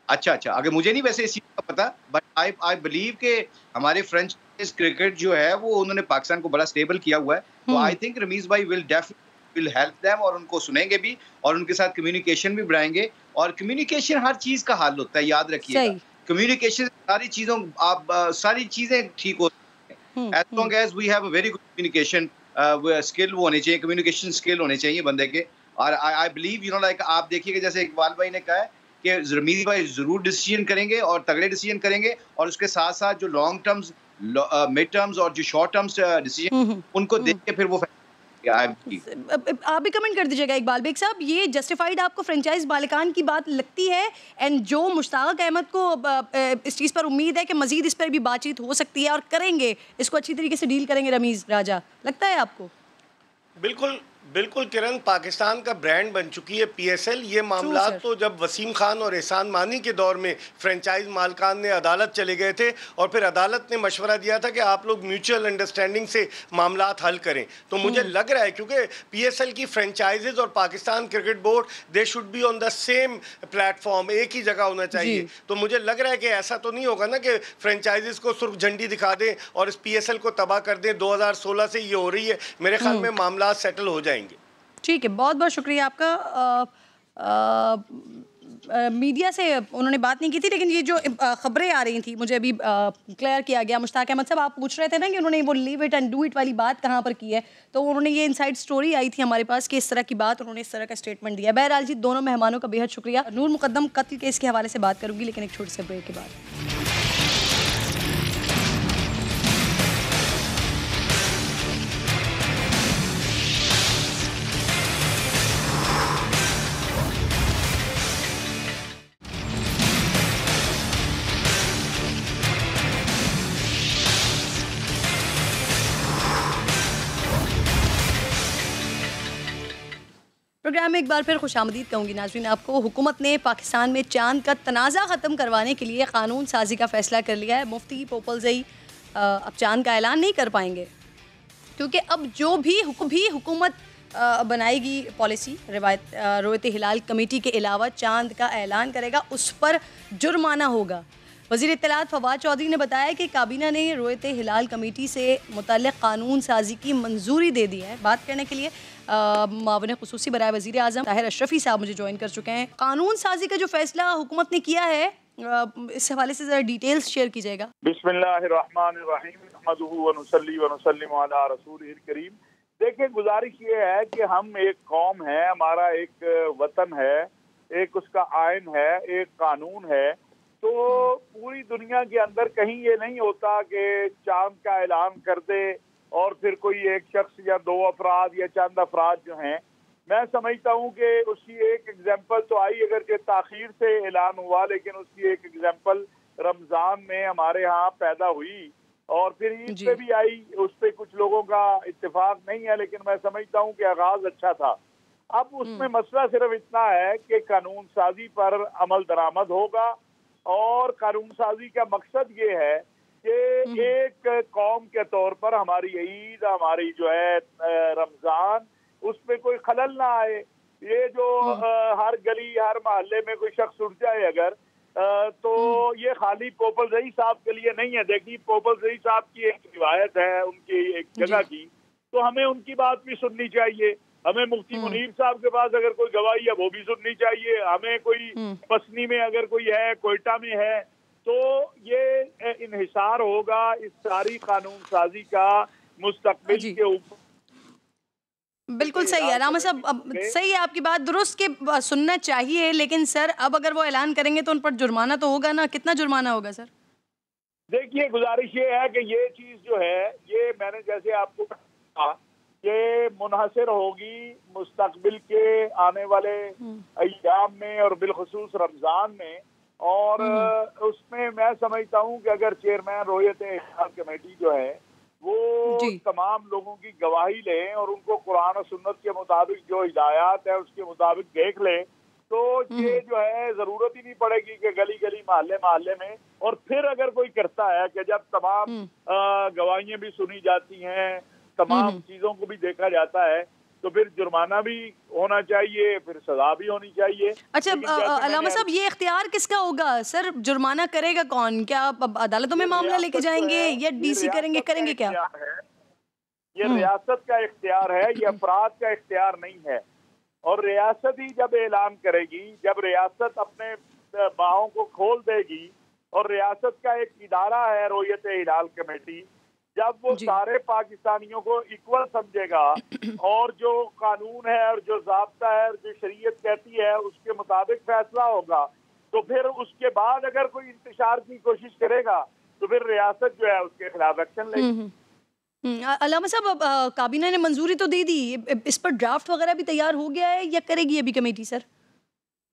अच्छा, अगर मुझे नहीं वैसे इसी का पता, बट आई बिलीव के हमारे फ्रेंच क्रिकेट जो है वो उन्होंने पाकिस्तान को बड़ा स्टेबल किया हुआ है, तो आई थिंक रमीज भाई विल हेल्प देम, और उनको सुनेंगे भी और उनके साथ कम्युनिकेशन भी बढ़ाएंगे। और कम्युनिकेशन हर चीज का हल होता है, याद रखिएगा। कम्युनिकेशन सारी चीजें ठीक होती हैं as long as we have a very good communication skill होने चाहिए, कम्युनिकेशन स्किल होने चाहिए बंदे के। और आई बिलीव लाइक आप देखिएगा जैसे इकबाल भाई ने कहा है कि रमीज भाई जरूर डिसीजन करेंगे और तगड़े डिसीजन करेंगे, और उसके साथ साथ जो लॉन्ग टर्म्स, मिड टर्म्स और जो शॉर्ट टर्म्स डिसीजन उनको देख के फिर वो आप भी कमेंट कर दीजिएगा इकबाल बेग साहब, ये जस्टिफाइड आपको फ्रेंचाइज मालिकान की बात लगती है? एंड जो मुश्ताक अहमद को इस चीज़ पर उम्मीद है कि मजीद इस पर भी बातचीत हो सकती है और करेंगे, इसको अच्छी तरीके से डील करेंगे रमीज राजा, लगता है आपको? बिल्कुल किरण, पाकिस्तान का ब्रांड बन चुकी है पीएसएल। ये मामला तो जब वसीम खान और एहसान मानी के दौर में फ्रेंचाइज मालिकान ने अदालत चले गए थे, और फिर अदालत ने मशवरा दिया था कि आप लोग म्यूचुअल अंडरस्टैंडिंग से मामला हल करें। तो मुझे लग रहा है क्योंकि पीएसएल की फ्रेंचाइजेज और Pakistan cricket board they should be on the same platform, एक ही जगह होना चाहिए। तो मुझे लग रहा है कि ऐसा तो नहीं होगा ना कि फ्रेंचाइजेज को सुर्ख झंडी दिखा दें और इस पीएसएल को तबाह कर दें। 2016 से ये हो रही है, मेरे ख्याल में मामला सेटल हो जाएंगे। ठीक है, बहुत बहुत शुक्रिया आपका। मीडिया से उन्होंने बात नहीं की थी, लेकिन ये जो खबरें आ रही थी मुझे अभी क्लियर किया गया। मुश्ताक अहमद साहब, आप पूछ रहे थे ना कि उन्होंने वो leave it and do it वाली बात कहाँ पर की है, तो उन्होंने ये इनसाइड स्टोरी आई थी हमारे पास कि इस तरह की बात, उन्होंने इस तरह का स्टेटमेंट दिया। बहरहाल जी, दोनों मेहमानों का बेहद शुक्रिया। नूर मुकद्दम कत्ल केस के हवाले से बात करूँगी, लेकिन एक छोटे से ब्रेक के बाद। प्रोग्राम में एक बार फिर खुशामदीद कहूँगी नाज़रीन आपको। हुकूमत ने पाकिस्तान में चांद का तनाज़ा ख़त्म करवाने के लिए क़ानून साजी का फ़ैसला कर लिया है। मुफ्ती पोपलज़ई अब चांद का ऐलान नहीं कर पाएंगे, क्योंकि अब जो भी हुकूमत बनाएगी पॉलिसी, रोयत हिलाल कमेटी के अलावा चांद का ऐलान करेगा, उस पर जुर्माना होगा। वज़ीर इत्तलात फवाद चौधरी ने बताया कि काबीना ने रोयत हिलाल कमेटी से मुतल्लिक़ कानून साजी की मंजूरी दे दी है। बात करने के लिए मावन ख़ुसूसी बराए वज़ीर आज़म ताहिर अशरफी साहब मुझे ज्वाइन कर चुके हैं। कानून साजी का जो फैसला हुकूमत ने किया है, इस हवाले से ज़रा डिटेल्स शेयर कीजिएगा। बिस्मिल्लाहिर्रहमानिर्रहीम, नहमदुहु व नुसल्ली व नुसल्लिमु अला रसूलिहिल करीम। देखिए, गुजारिश ये है कि हम एक कौम है, हमारा एक वतन है, एक उसका आइन है, एक कानून है। तो पूरी दुनिया के अंदर कहीं ये नहीं होता कि चांद का ऐलान कर दे और फिर कोई एक शख्स या दो अफराद या चंद अफराद जो हैं, मैं समझता हूँ कि उसकी एक एग्जाम्पल तो आई अगर के ताखीर से ऐलान हुआ, लेकिन उसकी एक एग्जाम्पल रमज़ान में हमारे यहाँ पैदा हुई और फिर ईद पे भी आई, उस पे कुछ लोगों का इत्तेफाक नहीं है, लेकिन मैं समझता हूँ कि आगाज अच्छा था। अब उसमें मसला सिर्फ इतना है कि कानून साजी पर अमल दरामद होगा, और कानून साजी का मकसद ये है कि एक कौम के तौर पर हमारी ईद, हमारी जो है रमजान, उसमें कोई खलल ना आए। ये जो हर गली हर मोहल्ले में कोई शख्स उठ जाए अगर, तो ये खाली पोपल रही साहब के लिए नहीं है। देखिए, पोपल रही साहब की एक रिवायत है उनकी एक जगह की, तो हमें उनकी बात भी सुननी चाहिए। हमें मुफ्ती मुनीर साहब के पास अगर कोई गवाही है वो भी सुननी चाहिए। हमें कोई पसनी में अगर कोई है, कोयटा में है, तो ये इन्हिसार होगा इस सारी कानून साजी का मुस्तकबिल के ऊपर। बिल्कुल सही है रामा साहब, सही है आपकी बात, दुरुस्त के सुनना चाहिए। लेकिन सर, अब अगर वो ऐलान करेंगे तो उन पर जुर्माना तो होगा ना? कितना जुर्माना होगा सर? देखिए, गुजारिश ये है कि ये चीज जो है, ये मैंने जैसे आपको कहा, ये मुनहसर होगी मुस्तकबिल के आने वाले अय्याम में और बिलखुसूस रमजान में। और उसमें मैं समझता हूँ कि अगर चेयरमैन रोयत इफ्तार कमेटी जो है वो तमाम लोगों की गवाही लें और उनको कुरान और सुन्नत के मुताबिक जो हिदायत है उसके मुताबिक देख लें, तो ये जो है जरूरत ही नहीं पड़ेगी कि गली गली मोहल्ले मोहल्ले में। और फिर अगर कोई करता है कि जब तमाम गवाहियां भी सुनी जाती हैं, तमाम चीजों को भी देखा जाता है, तो फिर जुर्माना भी होना चाहिए, फिर सजा भी होनी चाहिए। अच्छा अलामा साहब, ये इख्तियार किसका होगा सर? जुर्माना करेगा कौन? क्या अदालतों में मामला लेके जाएंगे या डीसी करेंगे क्या? ये रियासत का इख्तियार है, ये अफराद का इख्तियार नहीं है। और रियासत ही जब ऐलान करेगी, जब रियासत अपने बाहों को खोल देगी, और रियासत का एक इदारा है रोयत हिलाल कमेटी, जब वो सारे पाकिस्तानियों को इक्वल समझेगा और जो कानून है और जो ज़ाब्ता है और जो शरीयत कहती है उसके मुताबिक फैसला होगा, तो फिर उसके बाद अगर कोई इंतशार की कोशिश करेगा तो फिर रियासत जो है उसके खिलाफ एक्शन लेगी। अलामा साहब, अब काबीना ने मंजूरी तो दे दी, इस पर ड्राफ्ट वगैरह भी तैयार हो गया है या करेगी अभी कमेटी सर?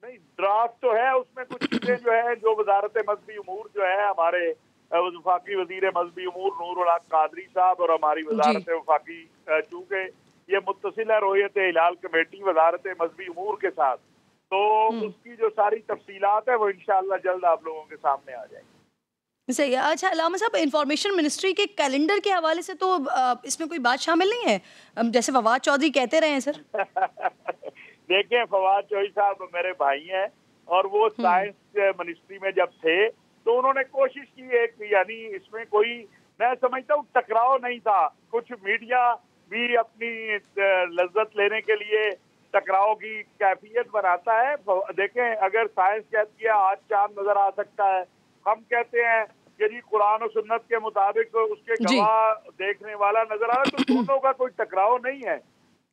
नहीं, ड्राफ्ट तो है, उसमें कुछ चीजें जो है, जो वजारत मजहबी उमूर जो है, हमारे वफाकी वजीर मजहबी उमूर नूरुल हक कादरी साहब और हमारी वजारत वफाकी, चूँकि ये मुत्तसिल है रोयत हिलाल कमेटी वजारत मजहबी उमूर के साथ, तो उसकी जो सारी तफसीलात है वो इंशाअल्लाह जल्द आप लोगों के सामने आ जाएगी। सही है। अच्छा अलामा साहब, इंफॉर्मेशन मिनिस्ट्री के कैलेंडर के हवाले से तो इसमें कोई बात शामिल नहीं है, जैसे फवाद चौधरी कहते रहे हैं सर? देखें, फवाद चौधरी साहब मेरे भाई हैं, और वो साइंस मिनिस्ट्री में जब थे तो उन्होंने कोशिश की एक, यानी इसमें कोई, मैं समझता हूँ टकराव नहीं था। कुछ मीडिया भी अपनी लज्जत लेने के लिए टकराव की कैफियत बनाता है। देखें, अगर साइंस कहती है आज चांद नजर आ सकता है, हम कहते हैं कि जी कुरान और सुन्नत के मुताबिक उसके गवाह देखने वाला नजर आ रहा है, तो दोनों का कोई टकराव नहीं है।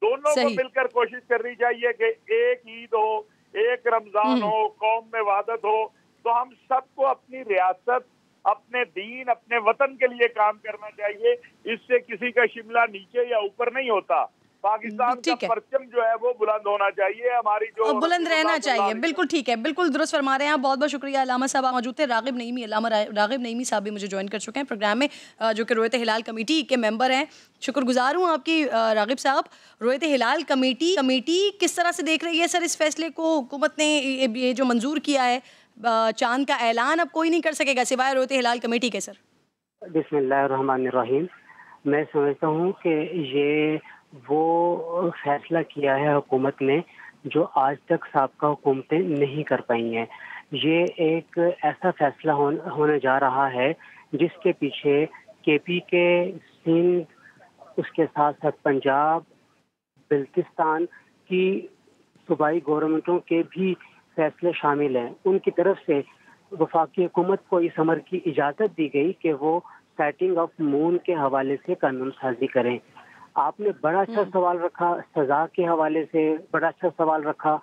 दोनों को मिलकर कोशिश करनी चाहिए कि एक ईद हो, एक रमजान हो, कौम में वहदत हो, तो हम सबको अपनी रियासत, अपने दीन, अपने वतन के लिए काम करना चाहिए। इससे किसी का शिमला नीचे या ऊपर नहीं होता। पाकिस्तान का परचम जो है वो बुलंद होना चाहिए, हमारी जो बुलंद रहना चाहिए। बिल्कुल ठीक है, बिल्कुल दुरुस्त फरमा रहे हैं आप। बहुत बहुत शुक्रिया। अलामा साहब मौजूद थे, रागिब नईमी, अलामा रागिब नईमी साहब भी मुझे ज्वाइन कर चुके हैं प्रोग्राम में, जो कि रोयत हिलाल कमेटी के मेंबर हैं। शुक्रगुजार हूँ आपकी रागिब साहब। रोयत हिलाल कमेटी किस तरह से देख रही है सर इस फैसले को? हुकूमत ने ये जो मंजूर किया है चांद का ऐलान, अब कोई नहीं कर सकेगा सिवाय रोयत हिलाल कमेटी के सर? बिस्मिल्लाहिर्रहमानिर्रहीम। मैं समझता हूँ कि ये वो फैसला किया है हुकूमत ने जो आज तक साबका हुकूमतें नहीं कर पाई हैं। ये एक ऐसा फैसला होने जा रहा है जिसके पीछे केपी के, सिंध, उसके साथ साथ पंजाब, बल्तिस्तान की सूबाई गवर्नमेंटों के भी फैसले शामिल हैं। उनकी तरफ से वफाकी हुकूमत को इस अमर की इजाज़त दी गई कि वो सेटिंग ऑफ मून के हवाले से कानून साजी करें। आपने बड़ा अच्छा सवाल रखा, सजा के हवाले से बड़ा अच्छा सवाल रखा,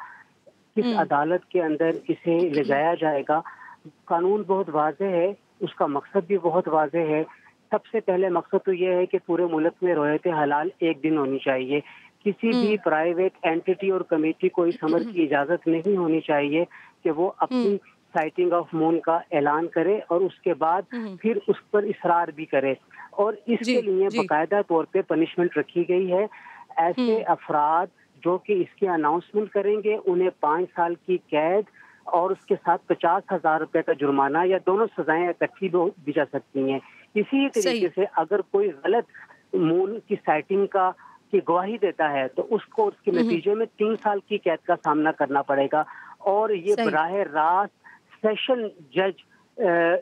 किस अदालत के अंदर इसे ले जाया जाएगा। कानून बहुत वाज़ेह है, उसका मकसद भी बहुत वाज़ेह है। सबसे पहले मकसद तो ये है कि पूरे मुल्क में रोयत हलाल एक दिन होनी चाहिए। किसी भी प्राइवेट एंटिटी और कमेटी को इस अमर की इजाज़त नहीं होनी चाहिए कि वो अपनी साइटिंग ऑफ मून का ऐलान करे और उसके बाद फिर उस पर इसरार भी करे। और इसके लिए बाकायदा तौर पे पनिशमेंट रखी गई है। ऐसे अफराद जो कि इसकी अनाउंसमेंट करेंगे उन्हें 5 साल की कैद और उसके साथ 50,000 रुपए का जुर्माना या दोनों सजाएं इकट्ठी दी जा सकती हैं। इसी तरीके से अगर कोई गलत मून की साइटिंग की गवाही देता है तो उसको उसके नतीजे में 3 साल की कैद का सामना करना पड़ेगा। और ये बराह रास्त सेशन जज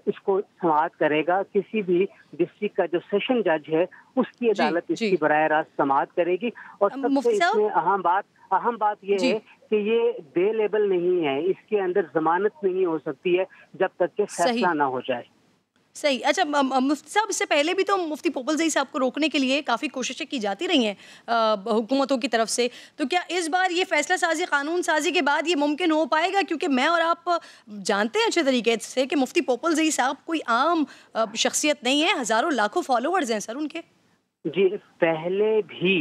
इसको समाअत करेगा। किसी भी डिस्ट्रिक्ट का जो सेशन जज है उसकी अदालत इसकी बराह रास्त समाअत करेगी। और सबसे इसमें अहम बात ये है कि ये बेलेबल नहीं है, इसके अंदर जमानत नहीं हो सकती है जब तक कि फैसला ना हो जाए। सही। अच्छा मुफ्ती साहब, इससे पहले भी तो मुफ्ती पोपल ज़ई साहब को रोकने के लिए काफ़ी कोशिशें की जाती रही हैं हुकूमतों की तरफ से, तो क्या इस बार ये फैसला साजी, कानून साजी के बाद ये मुमकिन हो पाएगा? क्योंकि मैं और आप जानते हैं अच्छे तरीके से कि मुफ्ती पोपल ज़ई साहब कोई आम शख्सियत नहीं है, हज़ारों लाखों फॉलोअर्स हैं सर उनके। जी, पहले भी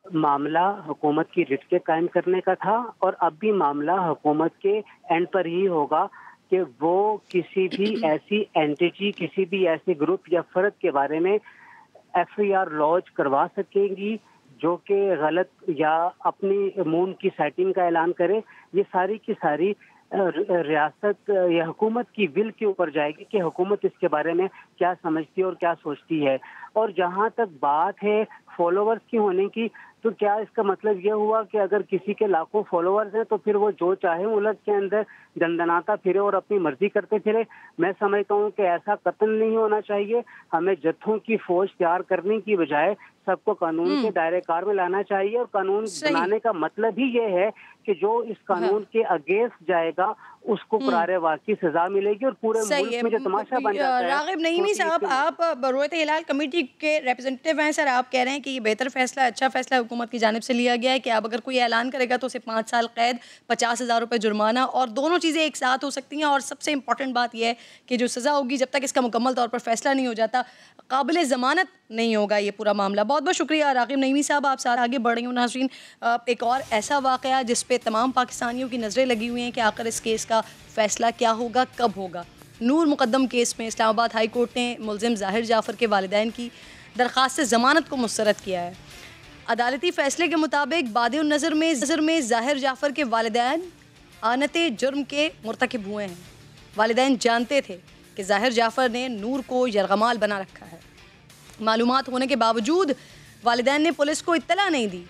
मामला हुकूमत की रिट के कायम करने का था और अब भी मामला हुकूमत के एंड पर ही होगा कि वो किसी भी ऐसी एंटिटी, किसी भी ऐसे ग्रुप या फर्द के बारे में FIR लॉन्च करवा सकेंगी जो कि गलत या अपनी मून की साइटिंग का ऐलान करे। ये सारी की सारी रियासत या हुकूमत की विल के ऊपर जाएगी कि हुकूमत इसके बारे में क्या समझती है और क्या सोचती है। और जहाँ तक बात है फॉलोअर्स की होने की, तो क्या इसका मतलब यह हुआ कि अगर किसी के लाखों फॉलोअर्स हैं तो फिर वो जो चाहे मुल्क के अंदर दंदनाता फिरे और अपनी मर्जी करते फिरे? मैं समझता हूँ कि ऐसा कतई नहीं होना चाहिए। हमें जत्थों की फौज तैयार करने की बजाय सबको कानून के दायरे कार में लाना चाहिए। और कानून बनाने का मतलब ही ये है कि जो इस कानून के अगेंस्ट जाएगा उसको करारे वाक़ई सजा मिलेगी और पूरे मुल्क में जो तमाशा बन जाता है। रागिब नईमी साहब, आप रोयत हिलाल कमेटी के रिप्रेजेंटेटिव हैं सर, आप कह रहे हैं कि ये बेहतर फैसला, अच्छा फैसला हुकूमत की जानिब से लिया गया है कि अब अगर कोई ऐलान करेगा तो उसे 5 साल कैद, 50,000 रुपये जुर्माना, और दोनों चीज़ें एक साथ हो सकती हैं। और सबसे इंपॉर्टेंट बात यह है कि जो सज़ा होगी जब तक इसका मुकम्मल तौर पर फैसला नहीं हो जाता, काबिल ज़मानत नहीं होगा ये पूरा मामला। बहुत बहुत शुक्रिया रागिब नईमी साहब, आप साथ आगे बढ़ रही हूँ। नाज़रीन, एक और ऐसा वाक़या जिस पे तमाम पाकिस्तानियों की नज़रें लगी हुई हैं कि आखिर इस केस का फैसला क्या होगा, कब होगा। नूर मुकद्दम केस में इस्लामाबाद हाई कोर्ट ने मुलजिम ज़ाहिर जाफ़र के वालिदैन की दरख्वास्त से ज़मानत को मुस्तरद किया है। अदालती फ़ैसले के मुताबिक बादिउन नज़र में ज़ाहिर जाफ़र के वालिदैन आनते जुर्म के मुर्तकिब हुए हैं। वालिदैन जानते थे कि ज़ाहिर जाफ़र ने नूर को यरगमाल बना रखा है। मालूमात होने के बावजूद वालिदैन ने पुलिस को इत्तला नहीं दी।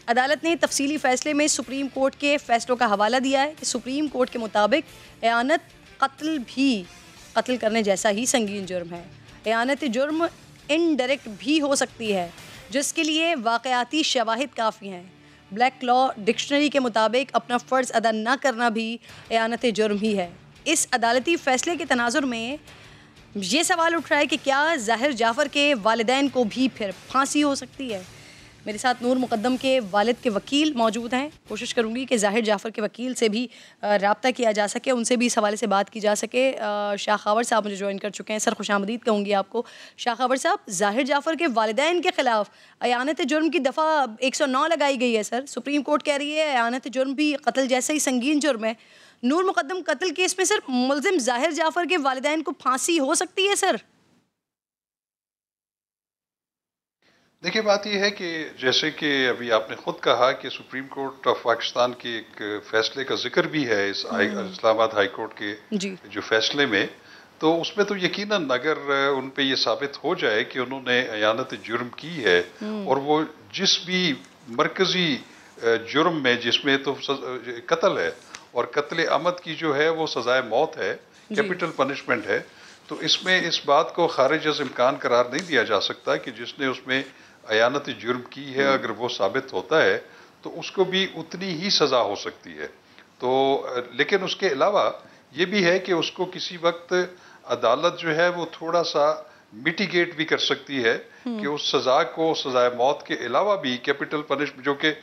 अदालत ने तफसीली फ़ैसले में सुप्रीम कोर्ट के फ़ैसलों का हवाला दिया है कि सुप्रीम कोर्ट के मुताबिक एआनत कत्ल भी कत्ल करने जैसा ही संगीन जुर्म है। एआनत जुर्म इनडायरेक्ट भी हो सकती है जिसके लिए वाक़याती शवाहिद काफ़ी हैं। ब्लैक लॉ डिक्शनरी के मुताबिक अपना फ़र्ज़ अदा न करना भी एआनत जुर्म ही है। इस अदालती फ़ैसले के तनाजुर में ये सवाल उठ रहा है कि क्या ज़ाहिर जाफ़र के वालिदैन को भी फिर फांसी हो सकती है। मेरे साथ नूर मुकद्दम के वालिद के वकील मौजूद हैं। कोशिश करूंगी कि ज़ाहिर जाफ़र के वकील से भी रब्ता किया जा सके, उनसे भी इस हवाले से बात की जा सके। शाह खबर साहब मुझे ज्वाइन कर चुके हैं। सर खुशामदीद कहूँगी आपको। शाह खबर साहब, ज़ाहिर जाफ़र के वालिदैन के ख़िलाफ़ एआनत जुर्म की दफ़ा 109 लगाई गई है सर। सुप्रीम कोर्ट कह रही है एआनत जुर्म भी कत्ल जैसा ही संगीन जुर्म है। नूर मुकद्दम कत्ल केस में सर मुलजिम ज़ाहिर जाफ़र के वालिदैन को फांसी हो सकती है सर? देखिए, बात यह है कि जैसे कि अभी आपने खुद कहा कि सुप्रीम कोर्ट ऑफ पाकिस्तान के एक फैसले का जिक्र भी है इस इस्लामाबाद हाई कोर्ट के जो फैसले में, तो उसमें तो यकीनन अगर उन पे ये साबित हो जाए कि उन्होंने अयानत जुर्म की है और वो जिस भी मरकजी जुर्म में जिसमें तो कत्ल है और कत्ल अमद की जो है वो सजाए मौत है, कैपिटल पनिशमेंट है, तो इसमें इस बात को खारिज अज़ इम्कान करार नहीं दिया जा सकता कि जिसने उसमें अयानत जुर्म की है अगर वो साबित होता है तो उसको भी उतनी ही सज़ा हो सकती है। तो लेकिन उसके अलावा ये भी है कि उसको किसी वक्त अदालत जो है वो थोड़ा सा मिटिगेट भी कर सकती है कि उस सज़ा को सज़ाए मौत के अलावा भी कैपिटल पनिशमेंट, जो कि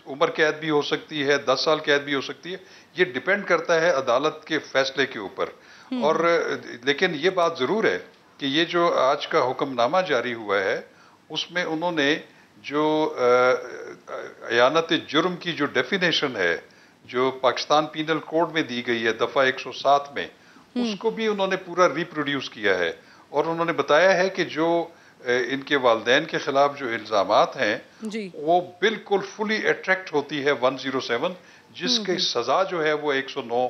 उम्र कैद भी हो सकती है, 10 साल कैद भी हो सकती है, ये डिपेंड करता है अदालत के फैसले के ऊपर। और लेकिन ये बात ज़रूर है कि ये जो आज का हुक्मनामा जारी हुआ है उसमें उन्होंने जो अयानत जुर्म की जो डेफिनेशन है जो पाकिस्तान पीनल कोड में दी गई है दफ़ा 107 में, उसको भी उन्होंने पूरा रिप्रोड्यूस किया है और उन्होंने बताया है कि जो इनके वालिदैन के खिलाफ जो इल्ज़ामात हैं वो बिल्कुल फुली अट्रैक्ट होती है 107, जिसकी सज़ा जो है वो 109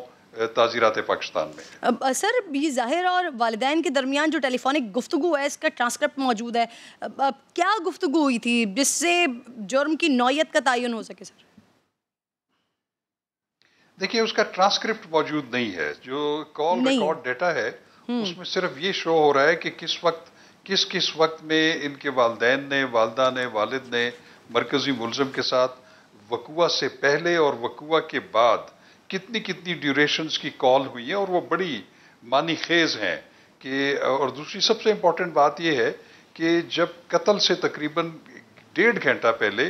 ताज़ीरात पाकिस्तान में। सर, ये ज़ाहिर और वालिदैन के दरमियान जो टेलीफोनिक गुफ्तगू है, इसका ट्रांसक्रिप्ट मौजूद है। क्या गुफ्तगू हुई थी जिससे जुर्म की नौयत का तयन हो सके सर? देखिए, उसका ट्रांसक्रिप्ट मौजूद नहीं है। जो कॉल रिकॉर्ड डेटा है उसमें सिर्फ ये शो हो रहा है कि किस वक्त में इनके वालिदैन ने, वालदा ने, वालिद ने मरकजी मुलज़िम के साथ वक़ुआ से पहले और वक़ुआ के बाद कितनी ड्यूरेशंस की कॉल हुई है, और वो बड़ी मानी खेज हैं कि। और दूसरी सबसे इम्पोर्टेंट बात यह है कि जब कत्ल से तकरीबन 1.5 घंटा पहले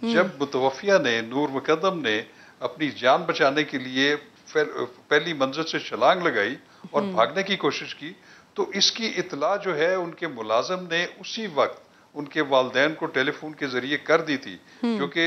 जब मुतवफ़िया ने, नूर मुकद्दम ने अपनी जान बचाने के लिए पहली मंजिल से छलांग लगाई और भागने की कोशिश की, तो इसकी इत्तला जो है उनके मुलाजिम ने उसी वक्त उनके वालिदैन को टेलीफोन के जरिए कर दी थी, क्योंकि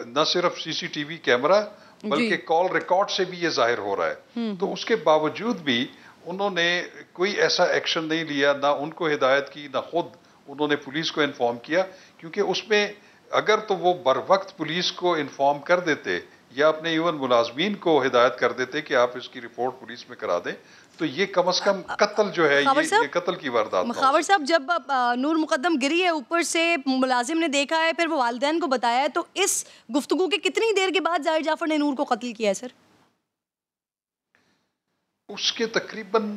न सिर्फ सीसीटीवी कैमरा बल्कि कॉल रिकॉर्ड से भी ये जाहिर हो रहा है। तो उसके बावजूद भी उन्होंने कोई ऐसा एक्शन नहीं लिया, ना उनको हिदायत की, ना खुद उन्होंने पुलिस को इन्फॉर्म किया, क्योंकि उसमें अगर तो वो बर वक्त पुलिस को इन्फॉर्म कर देते या अपने इवन मुलाजमीन को हिदायत कर देते कि आप इसकी रिपोर्ट पुलिस में करा दें, तो ये कम से कम कत्ल जो है ये कत्ल की वारदात। खबर साहब, जब नूर मुकद्दम गिरी है, ऊपर से मुलाजिम ने देखा है, फिर वो वालिदैन को बताया है, तो इस गुफ्तगू के कितनी देर के बाद ज़ाहिर जाफर ने नूर को कत्ल किया है सर? उसके तकरीबन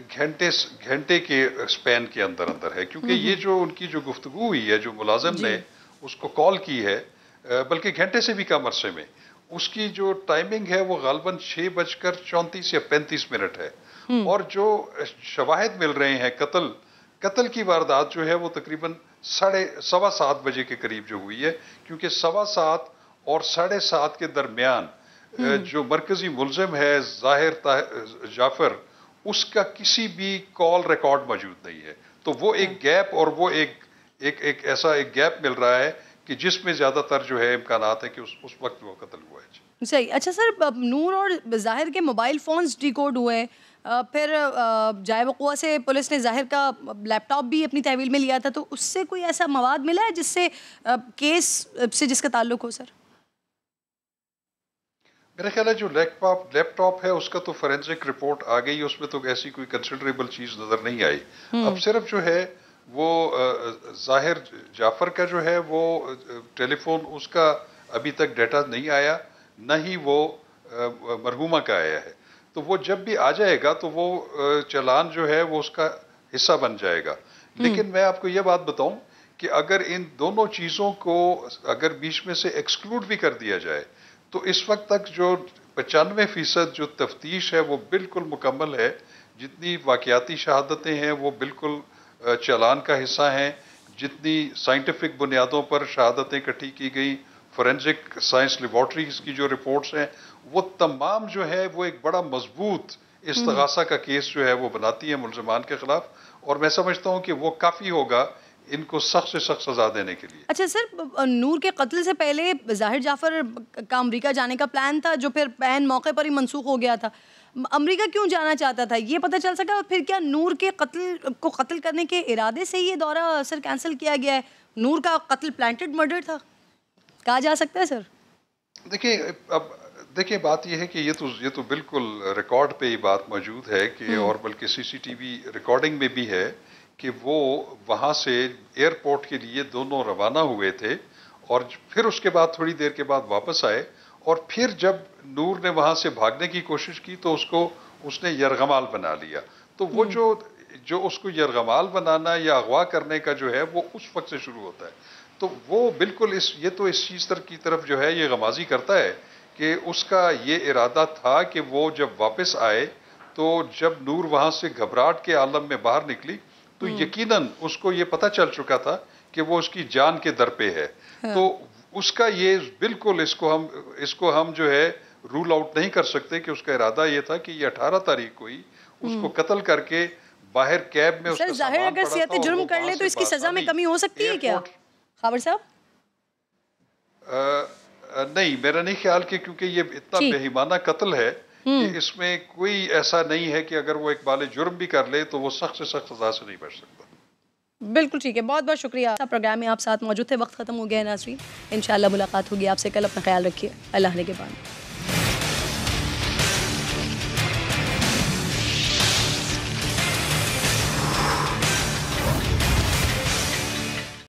घंटे के स्पैन के अंदर है, क्योंकि ये जो उनकी जो गुफ्तगू हुई है, जो मुलाजिम ने उसको कॉल की है, बल्कि घंटे से भी कम अरसे में, उसकी जो टाइमिंग है वो गालबन 6:34 या 35 मिनट है। और जो शवाहिद मिल रहे हैं कत्ल की वारदात जो है वो तकरीबन 7:15 बजे के करीब जो हुई है, क्योंकि 7:15 और 7:30 के दरमियान जो मरकजी मुलजिम है ज़ाहिर जाफर, उसका किसी भी कॉल रिकॉर्ड मौजूद नहीं है। तो वो एक गैप, और वो एक ऐसा एक गैप मिल रहा है कि जिसमें ज़्यादातर जो है इम्कानात है कि उस वक्त वो कत्ल हुआ है। सही। अच्छा सर, नूर और ज़ाहिर के मोबाइल फ़ोन्स डिकोड हुए, फिर जाए वक़ुआ से पुलिस ने ज़ाहिर का लैपटॉप भी अपनी तहवील में लिया था, तो उससे कोई ऐसा मवाद मिला है जिससे केस से जिसका ताल्लुक हो सर? मेरा ख्याल है जो लैपटॉप है उसका तो फोरेंसिक रिपोर्ट आ गई, उसमें तो ऐसी कोई कंसिडरेबल चीज़ नज़र नहीं आई। अब सिर्फ जो है वो ज़ाहिर जाफर का जो है वो टेलीफोन, उसका अभी तक डेटा नहीं आया, न ही वो मरहूमा का आया है। तो वो जब भी आ जाएगा तो वो चालान जो है वो उसका हिस्सा बन जाएगा। लेकिन मैं आपको ये बात बताऊं कि अगर इन दोनों चीज़ों को अगर बीच में से एक्सक्लूड भी कर दिया जाए, तो इस वक्त तक जो 95% जो तफ्तीश है वो बिल्कुल मुकम्मल है। जितनी वाक़याती शहादतें हैं वो बिल्कुल चालान का हिस्सा हैं, जितनी साइंटिफिक बुनियादों पर शहादतें इकट्ठी की गई, फोरेंसिक साइंस लेबॉर्ट्रीज की जो रिपोर्ट्स हैं, वो तमाम जो है वो एक बड़ा मजबूत इस्तगासा का केस जो है वो बनाती है मुलज़मान के खिलाफ, और मैं समझता हूँ कि वो काफ़ी होगा इनको सख्त से सख्त सजा देने के लिए। अच्छा सर, नूर के कत्ल से पहले ज़ाहिर जाफर का अमेरिका जाने का प्लान था, जो फिर पैन मौके पर ही मनसूख हो गया था। अमेरिका क्यों जाना चाहता था, ये पता चल सका? फिर क्या नूर के कत्ल करने के इरादे से ये दौरा सर कैंसिल किया गया है? नूर का कत्ल प्लांटेड मर्डर था, कहा जा सकता है सर? देखिए बात यह है कि ये तो बिल्कुल रिकॉर्ड पे ही बात मौजूद है कि, और बल्कि सीसीटीवी रिकॉर्डिंग में भी है कि वो वहाँ से एयरपोर्ट के लिए दोनों रवाना हुए थे, और फिर उसके बाद थोड़ी देर के बाद वापस आए, और फिर जब नूर ने वहाँ से भागने की कोशिश की तो उसने यरगमाल बना लिया। तो वो जो उसको यरगमाल बनाना या अगवा करने का जो है वो उस वक्त से शुरू होता है। तो वो बिल्कुल इस चीज़ की तरफ जो है ये गमाजी करता है कि उसका ये इरादा था कि वो जब वापस आए तो जब नूर वहाँ से घबराहट के आलम में बाहर निकली तो यकीनन उसको ये पता चल चुका था कि वो उसकी जान के दर पे है। तो उसका ये बिल्कुल इसको हम जो है रूल आउट नहीं कर सकते कि उसका इरादा ये था कि ये 18 तारीख को ही उसको कत्ल करके बाहर कैब में उसका ज़ाहिर अगर सियाती जुर्म कर ले तो इसकी सजा में कमी हो सकती है क्या खबर साहब? नहीं, मेरा नहीं ख्याल कि क्योंकि ये इतना बेईमाना कत्ल है कि इसमें कोई ऐसा नहीं है कि अगर वो एक बाले जुर्म भी कर ले तो वो सख्त से सख्त सजा से नहीं बच सकता। बिल्कुल ठीक है, बहुत बहुत शुक्रिया। प्रोग्राम में आप साथ मौजूद थे, वक्त खत्म हो गया है नाज़रीन, इंशाल्लाह मुलाकात होगी आपसे कल। अपना ख्याल रखिए, अल्लाह ने के बाद।